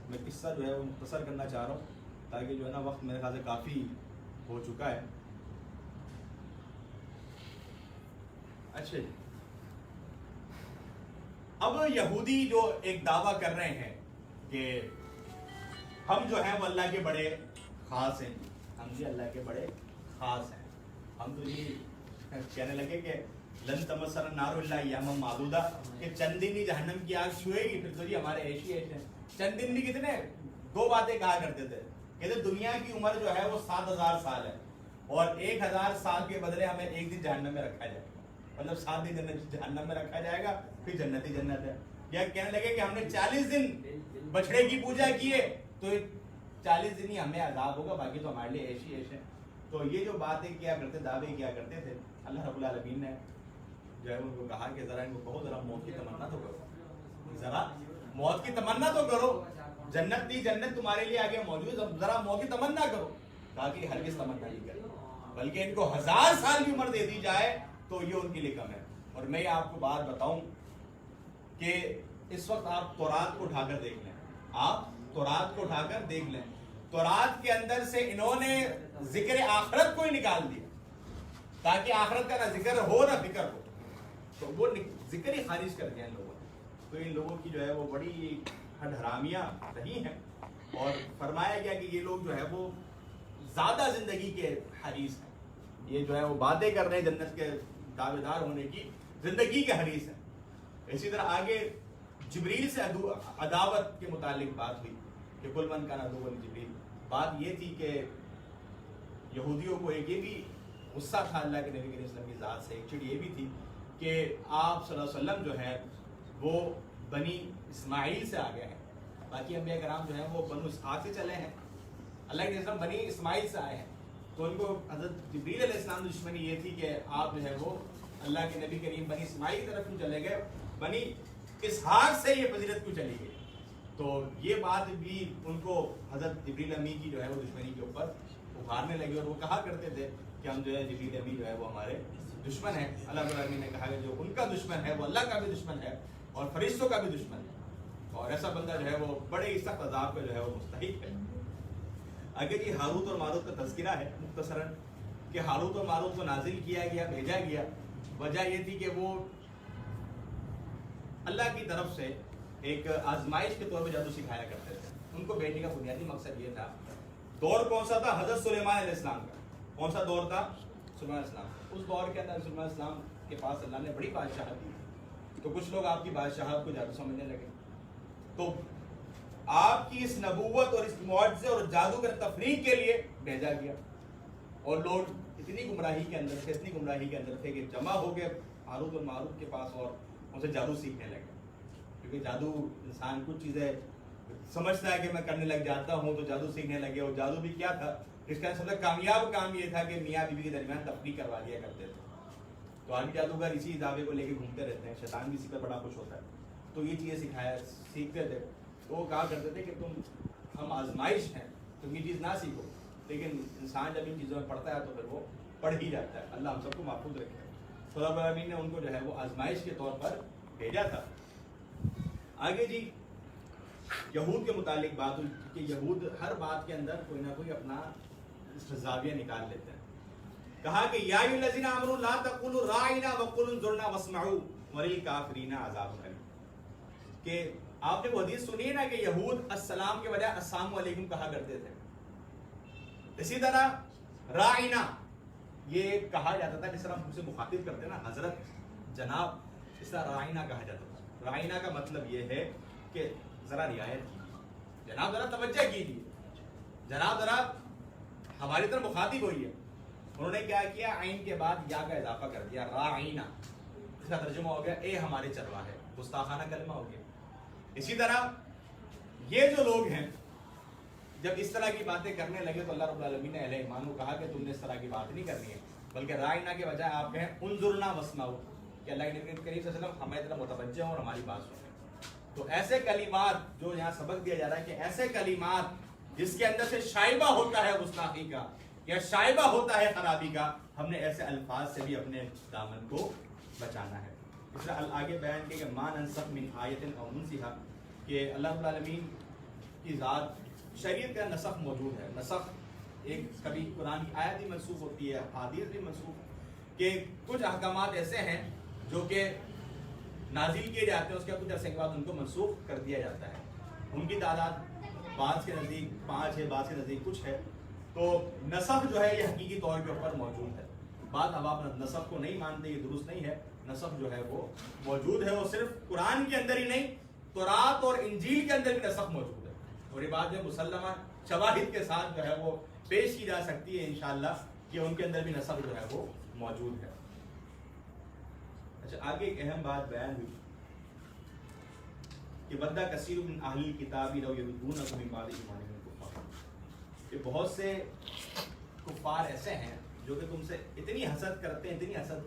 میں قصہ جو ہے وہ مختصر کرنا چاہ رہا ہوں تاکہ جو ہے نا وقت میرے خیال سے کافی ہو چکا ہے، اچھا جی، اب یہودی جو ایک دعویٰ کر رہے ہیں کہ ہم جو ہیں وہ اللہ کے بڑے خاص ہیں، ہم جی اللہ کے بڑے خاص ہیں، ہم تو جی کہنے لگے کہ لن تمسنا النار الا ایاما معدودہ، کہ چند دن ہی جہنم کی آگ چھوئے گی، پھر تو جی ہمارے ایش ہی ایش ہیں۔ چند دن بھی کتنے، دو باتیں کہا کرتے تھے، کہتے دنیا کی عمر جو ہے وہ 7000 سال ہے، اور 1000 سال کے بدلے ہمیں ایک دن جہنم میں رکھا جائے گا، مطلب 7 دن جہنم میں رکھا جائے گا، پھر جنت ہی جنت ہے۔ یا کہنے لگے کہ ہم نے 40 دن بچڑے کی پوجا کیے تو 40 دن ہی ہمیں عذاب ہوگا، باقی تو ہمارے لیے ایش ہی ایش ہے۔ تو یہ جو باتیں کیا کرتے، دعوے کیا کرتے تھے، اللہ رب العالمین نے جو ہے ان کو کہا کہ ذرا ان کو کہو ذرا موت کی تمنا تو کرو، ذرا موت کی تمنا تو کرو، جنت دی جنت تمہارے لیے آگے موجود ہے، ذرا موت کی تمنا کرو۔ کہا کہ ہرگز تمنا نہیں کرے، بلکہ ان کو 1000 سال کی عمر دے دی جائے تو یہ ان کے لیے کم ہے۔ اور میں آپ کو بات بتاؤں کہ اس وقت آپ تورات کو اٹھا کر دیکھ لیں، آپ تورات کو اٹھا کر دیکھ لیں، تورات کے اندر سے انہوں نے ذکر آخرت کو ہی نکال دیا تاکہ آخرت کا نہ ذکر ہو نہ فکر ہو، تو وہ ذکر ہی خارج کر دیا ان لوگوں نے۔ تو ان لوگوں کی جو ہے وہ بڑی ہڈ حرامیاں رہی ہیں، اور فرمایا گیا کہ یہ لوگ جو ہے وہ زیادہ زندگی کے حریص ہیں، یہ جو ہے وہ باتیں کر رہے ہیں جنت کے دعوے دار ہونے کی، زندگی کے حریص ہیں۔ اسی طرح آگے جبریل سے عداوت کے متعلق بات ہوئی کہ کل من کان عدوا لجبریل۔ بات یہ تھی کہ یہودیوں کو ایک یہ بھی غصہ تھا اللہ کے نبی کریم صلی اللہ علیہ وسلم کی ذات سے، ایک چیز یہ بھی تھی کہ آپ صلی اللہ علیہ وسلم جو ہے وہ بنی اسماعیل سے آگے ہیں، باقی انبیاء کرام جو ہیں وہ بنو اسحاق سے چلے ہیں، اللہ کے نبی بنی اسماعیل سے آئے ہیں۔ تو ان کو حضرت جبریل علیہ السلام کی دشمنی یہ تھی کہ آپ جو ہے وہ اللہ کے نبی کریم بنی اسماعیل کی طرف کیوں چلے گئے، بنی اسحاق سے یہ فضیلت کیوں چلی گئی۔ تو یہ بات بھی ان کو حضرت جبریل امی کی جو ہے وہ دشمنی کے اوپر ابھارنے لگی، اور وہ کہا کرتے تھے کہ ہم جو ہے جبریل امی جو ہے وہ ہمارے دشمن ہے۔ اللہ رب العالمین نے کہا کہ جو ان کا دشمن ہے وہ اللہ کا بھی دشمن ہے اور فرشتوں کا بھی دشمن ہے، اور ایسا بندہ جو ہے وہ بڑے ہی سخت عذاب کا جو ہے وہ مستحق ہے۔ آگے جی ہاروت اور ماروت کا تذکرہ ہے مختصراً کہ ہاروت اور ماروت کو نازل کیا گیا، بھیجا گیا، وجہ یہ تھی کہ وہ اللہ کی طرف سے ایک آزمائش کے طور پہ جادو سکھایا کرتے تھے۔ ان کو بھیجنے کا بنیادی مقصد یہ تھا، دور کون سا تھا، حضرت سلیمان علیہ السلام کا، کون سا دور تھا، سلیمان علیہ السلام۔ اس دور کے اندر سلیمان علیہ السلام کے پاس اللہ نے بڑی بادشاہت دی، تو کچھ لوگ آپ کی بادشاہت کو جادو سمجھنے لگے، تو آپ کی اس نبوت اور اس معجزے اور جادو کے تفریق کے لیے بھیجا گیا، اور لوگ اتنی گمراہی کے اندر تھے کہ جمع ہو گئے ہاروت اور ماروت کے پاس اور ان سے جادو سیکھنے لگے، کیونکہ جادو انسان کچھ چیزیں سمجھتا ہے کہ میں کرنے لگ جاتا ہوں، تو جادو سیکھنے لگے۔ اور جادو بھی کیا تھا، اس کا سب سے کامیاب کام یہ تھا کہ میاں بیوی کے درمیان تفریق کروا دیا کرتے تھے۔ تو آج جادوگر اسی دعوے کو لے کے گھومتے رہتے ہیں، شیطان بھی اسی پر بڑا خوش ہوتا ہے، تو یہ چیزیں سیکھتے تھے۔ تو وہ کہا کرتے تھے کہ ہم آزمائش ہیں، تم یہ چیز نہ سیکھو، لیکن انسان جب ان چیزوں میں پڑھتا ہے تو پھر وہ پڑھ ہی جاتا ہے۔ اللہ ہم سب کو محفوظ رکھے۔ تو رب العالمین نے ان کو جو ہے وہ آزمائش کے طور پر بھیجا تھا۔ آگے جی یہود کے متعلق بات ہوئی کہ یہود ہر بات کے اندر کوئی نہ کوئی اپنا زاویہ نکال لیتے ہیں۔ کہا کہ یا ایھا الذین آمنوا لا تقولوا راعنا وقولوا انظرنا واسمعوا وللکافرین عذاب الیم، کہ آپ نے وہ حدیث سنی ہے نا کہ یہود السلام کے بجائے السلام علیکم کہا کرتے تھے۔ اسی طرح راعنا یہ کہا جاتا تھا، جس طرح ہم سے مخاطب کرتے ہیں نا حضرت جناب، اس طرح رائنا کہا جاتا تھا۔ رائنا کا مطلب یہ ہے کہ ذرا رعایت کیجیے، جناب ذرا توجہ کیجیے، جناب ذرا ہماری طرف مخاطب ہوئی ہے۔ انہوں نے کیا کیا، عین کے بعد یا کا اضافہ کر دیا، رائنا، اس کا ترجمہ ہو گیا اے ہمارے چرواہے، گستاخانہ کلمہ ہو گیا۔ اسی طرح یہ جو لوگ ہیں جب اس طرح کی باتیں کرنے لگے تو اللہ رب العالمین نے اہل ایمان کو کہا کہ تم نے اس طرح کی بات نہیں کرنی ہے، بلکہ رائنا کے بجائے آپ کہیں انظرنا واسمعوا، کہ اللہ کے نبی کریم صلی اللہ علیہ وسلم ہماری طرف متوجہ ہوں اور ہماری بات سنیں۔ تو ایسے کلمات جو یہاں سبق دیا جا رہا ہے کہ ایسے کلمات جس کے اندر سے شائبہ ہوتا ہے گستاخی کا یا شائبہ ہوتا ہے خرابی کا، ہم نے ایسے الفاظ سے بھی اپنے دامن کو بچانا ہے۔ اس طرح آگے بیان کیا کہ ما ننسخ من آیۃ او ننسها، کہ اللہ رب العالمین کی ذات، شریعت کا نسخ موجود ہے۔ نسخ ایک کبھی قرآن کی آیت بھی منسوخ ہوتی ہے، حدیث بھی منسوخ، کہ کچھ احکامات ایسے ہیں جو کہ نازل کیے جاتے ہیں اس کے کچھ عرصے کے بعد ان کو منسوخ کر دیا جاتا ہے. ان کی تعداد بعض کے نزدیک 5 ہے، بعض کے نزدیک کچھ ہے. تو نسخ جو ہے یہ حقیقی طور کے اوپر موجود ہے. بعض احباب نسخ کو نہیں مانتے، یہ درست نہیں ہے. نسخ جو ہے وہ موجود ہے، اور صرف قرآن کے اندر ہی نہیں، تورات اور انجیل کے اندر بھی نسخ موجود ہے. اور یہ بات جو مسلمہ شواہد کے ساتھ جو ہے وہ پیش کی جا سکتی ہے انشاءاللہ کہ ان کے اندر بھی نسخ جو ہے وہ موجود ہے. اچھا، آگے ایک اہم بات بیان ہوئی کہ ودّ کثیر من اہل الکتاب لو یردونکم من بعد ایمانکم کفارا، کہ بہت سے کفار ایسے ہیں جو کہ تم سے اتنی حسد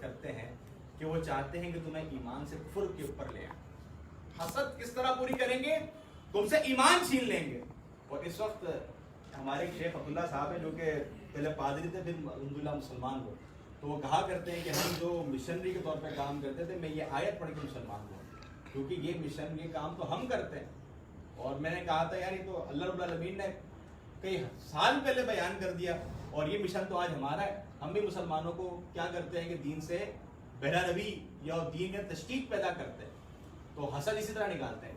کرتے ہیں کہ وہ چاہتے ہیں کہ تمہیں ایمان سے کفر کے اوپر لے آئیں. حسد کس طرح پوری کریں گے؟ تم سے ایمان چھین لیں گے. اور اس وقت ہمارے شیخ عبداللہ صاحب ہیں جو کہ پہلے پادری تھے، پھر الحمدللہ مسلمان ہوئے، تو وہ کہا کرتے ہیں کہ ہم جو مشنری کے طور پہ کام کرتے تھے، میں یہ آیت پڑھ کے مسلمان ہوا، کیونکہ یہ کام تو ہم کرتے ہیں. اور میں نے کہا تھا یار یہ تو اللہ رب العالمین نے کئی سال پہلے بیان کر دیا، اور یہ مشن تو آج ہمارا ہے. ہم بھی مسلمانوں کو کیا کرتے ہیں کہ دین سے بہرہ روی یا دین میں تشکیک پیدا کرتے ہیں. تو حسد اسی طرح نکالتے ہیں.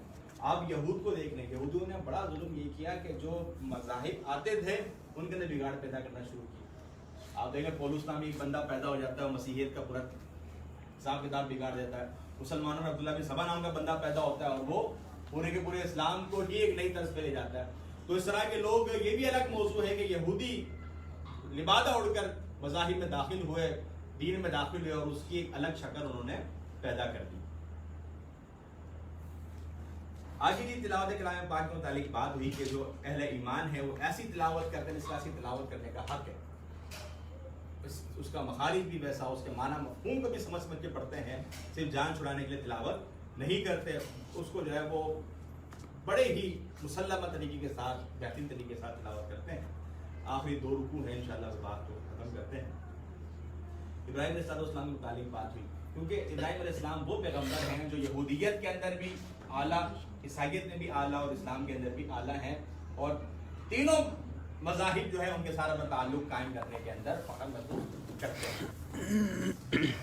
آپ یہود کو دیکھ لیں، یہودیوں نے بڑا ظلم یہ کیا کہ جو مذاہب آتے تھے ان کے اندر بگاڑ پیدا کرنا شروع کیا. آپ دیکھیں پولس نامی ایک بندہ پیدا ہو جاتا ہے، مسیحیت کا پورا حساب کتاب بگاڑ دیتا ہے. مسلمانوں میں عبداللہ بن سبا نام کا بندہ پیدا ہوتا ہے اور وہ پورے کے پورے اسلام کو ہی ایک نئی طرز پہ لے جاتا ہے. تو اس طرح کے لوگ، یہ بھی الگ موضوع ہے کہ یہودی لبادہ اڑ کر مذاہب میں داخل ہوئے، دین میں داخل ہوئے، اور اس کی ایک الگ شکل انہوں نے پیدا کر دی. آگے جی تلاوت کلام پاک کے متعلق بات ہوئی کہ جو اہل ایمان ہے وہ ایسی تلاوت کرتے ہیں جس کا ایسی تلاوت کرنے کا حق ہے. اس کا مخارج بھی ویسا، اس کے معنی مفہوم کو بھی سمجھ کے پڑھتے ہیں، صرف جان چھڑانے کے لیے تلاوت نہیں کرتے. اس کو جو ہے وہ بڑے ہی مسلمہ طریقے کے ساتھ، بہترین طریقے کے ساتھ تلاوت کرتے ہیں. آخری 2 رکوع ہیں انشاءاللہ اس بات کو ختم کرتے ہیں. ابراہیم علیہ السلام کے متعلق بات ہوئی، کیونکہ ابراہیم علیہ السلام وہ پیغمبر ہیں جو یہودیت کے اندر بھی اعلیٰ، عیسائیت میں بھی اعلیٰ، اور اسلام کے اندر بھی اعلیٰ ہیں، اور تینوں مذاہب جو ہے ان کے ساتھ اپنا تعلق قائم کرنے کے اندر فخر محسوس کرتے ہیں.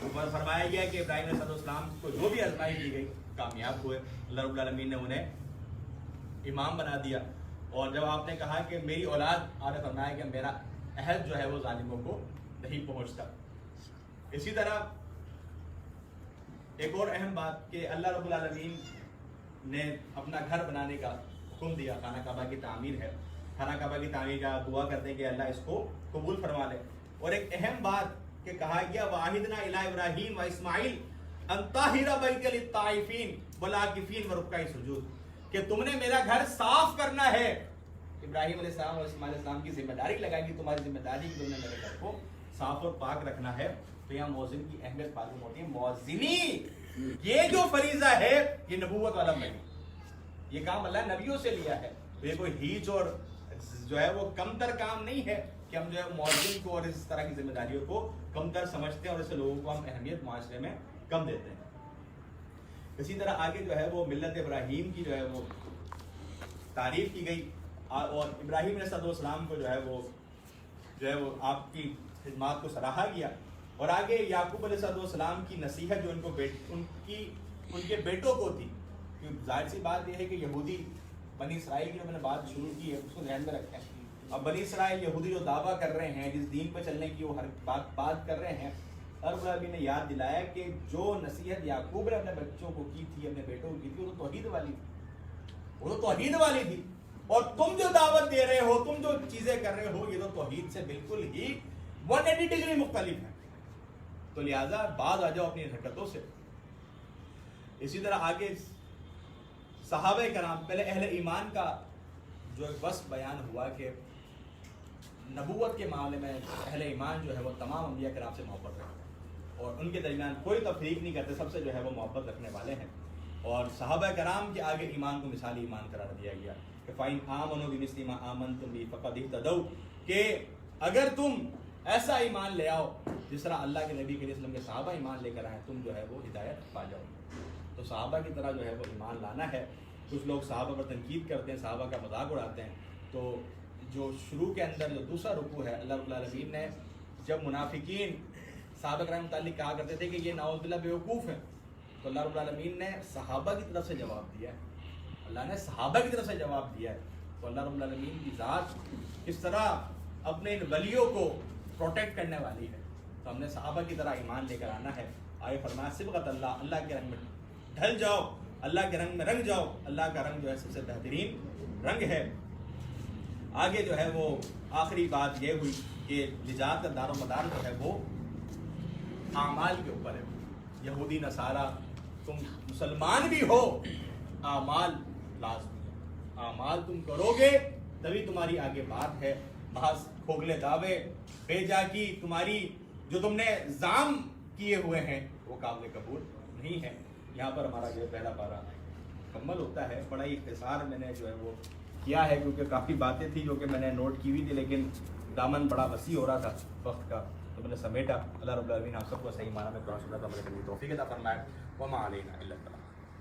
اوپر فرمایا گیا کہ ابراہیم علیہ السلام کو جو بھی آزمائش دی گئی کامیاب ہوئے. اللہ رب العالمین نے انہیں امام بنا دیا. اور جب آپ نے کہا کہ میری اولاد، آپ نے فرمایا کہ میرا عہد جو ہے وہ ظالموں کو نہیں پہنچتا. اسی طرح ایک اور اہم بات کہ اللہ رب العالمین نے اپنا گھر بنانے کا حکم دیا. خانہ کعبہ کی تعمیر ہے، خانہ کعبہ کی تعمیر کا دعا کرتے ہیں کہ اللہ اس کو قبول فرما لے. اور ایک اہم بات کہ کہا گیا وَعَهِدْنَا إِلَىٰ إِبْرَاهِيمَ وَإِسْمَاعِيلَ أَن طَاهِرَ بَيْتِيَ لِلطَّائِفِينَ وَالْعَاكِفِينَ وَرُكَّعِ السُّجُودِ، کہ تم نے میرا گھر صاف کرنا ہے. ابراہیم علیہ السلام اور اسماعیل علیہ السلام کی ذمہ داری لگائی کہ تمہاری ذمہ داری کہ تم نے میرے گھر کو صاف اور پاک رکھنا ہے. تو یہاں مؤذن کی اہمیت معلوم ہوتی ہے. مؤذنی یہ جو فریضہ ہے یہ نبوت والا نہیں، یہ کام اللہ نبیوں سے لیا ہے. تو یہ کوئی ہیچ اور جو ہے وہ کم تر کام نہیں ہے کہ ہم جو ہے مؤذن کو اور اس طرح کی ذمہ داریوں کو کم تر سمجھتے ہیں اور اسے لوگوں کو ہم اہمیت معاشرے میں کم دیتے ہیں. اسی طرح آگے جو ہے وہ ملت ابراہیم کی جو ہے وہ تعریف کی گئی، اور ابراہیم علیہ السلام کو جو ہے وہ آپ کی خدمات کو سراہا گیا. اور آگے یعقوب علیہ السلام کی نصیحت جو ان کے بیٹوں کو تھی. کیونکہ ظاہر سی بات یہ ہے کہ یہودی بنی اسرائیل کی جو میں نے بات شروع کی ہے اس کو ذہن میں رکھیں. اب بنی اسرائیل یہودی جو دعویٰ کر رہے ہیں، جس دین پہ چلنے کی وہ ہر بات کر رہے ہیں، رب العالمین نے یاد دلایا کہ جو نصیحت یعقوب نے اپنے بچوں کو کی تھی، اپنے بیٹوں کو کی تھی، وہ تو توحید والی تھی. اور تم جو دعوت دے رہے ہو، تم جو چیزیں کر رہے ہو، یہ تو توحید سے بالکل ہی 180 ڈگری مختلف ہے. تو لہٰذا باز آ جاؤ اپنی حرکتوں سے. اسی طرح آگے صحابہ کرام، پہلے اہل ایمان کا جو ایک وصف بیان ہوا کہ نبوت کے معاملے میں اہل ایمان جو ہے وہ تمام انبیاء کرام سے محبت رکھتے ہیں اور ان کے درمیان کوئی تفریق نہیں کرتے، سب سے جو ہے وہ محبت رکھنے والے ہیں. اور صحابہ کرام کے آگے ایمان کو مثالی ایمان قرار دیا گیا کہ فَإِنْ آمَنُوا بِمِثْلِ مَا آمَنْتُمْ بِهِ فَقَدِ اهْتَدَوْا، کہ اگر تم ایسا ایمان لے آؤ جس طرح اللہ کے نبی علیہ وسلم کے صحابہ ایمان لے کر آئے، تم جو ہے وہ ہدایت پا جاؤ. تو صحابہ کی طرح جو ہے وہ ایمان لانا ہے. کچھ لوگ صحابہ پر تنقید کرتے ہیں، صحابہ کا مذاق اڑاتے ہیں. تو جو شروع کے اندر جو دوسرا رکوع ہے، اللہ رب العالمین نے جب منافقین صحابہ کرام متعلق کہا کرتے تھے کہ یہ نعوذ باللہ بیوقوف ہیں، تو اللہ رب العالمین نے صحابہ کی طرف سے جواب دیا ہے، اللہ نے صحابہ کی طرف سے جواب دیا ہے، تو اللہ رب العالمین کی ذات کس طرح اپنے ان ولیوں کو پروٹیکٹ کرنے والی ہے، تو ہم نے صحابہ کی طرح ایمان لے کر آنا ہے۔ آئے فرمایا صبغت اللہ، اللہ کے رنگ میں ڈھل جاؤ، اللہ کے رنگ میں رنگ جاؤ، اللہ کا رنگ جو ہے سب سے بہترین رنگ ہے۔ آگے جو ہے وہ آخری بات یہ ہوئی کہ نجات کا دار و مدار جو ہے وہ اعمال کے اوپر ہے۔ یہودی نصارہ، تم مسلمان بھی ہو، اعمال لازمی ہے، اعمال تم کرو گے تبھی تمہاری آگے بات ہے۔ محض کھوکھلے دعوے، بے جا کی تمہاری جو تم نے زام کیے ہوئے ہیں وہ قابل قبول نہیں ہے۔ یہاں پر ہمارا جو پہلا پارہ مکمل ہوتا ہے۔ بڑا ہی اختصار میں نے جو ہے وہ کیا ہے، کیونکہ کافی باتیں تھیں جو کہ میں نے نوٹ کی ہوئی تھی، لیکن دامن بڑا وسیع ہو رہا تھا وقت کا، تو میں نے سمیٹا۔ اللہ رب العالمین آپ سب کو صحیح معنی میں قرآن سنت عمل کرنے کی توفیق عطا فرمائے۔ وما علینا الا البلاغ۔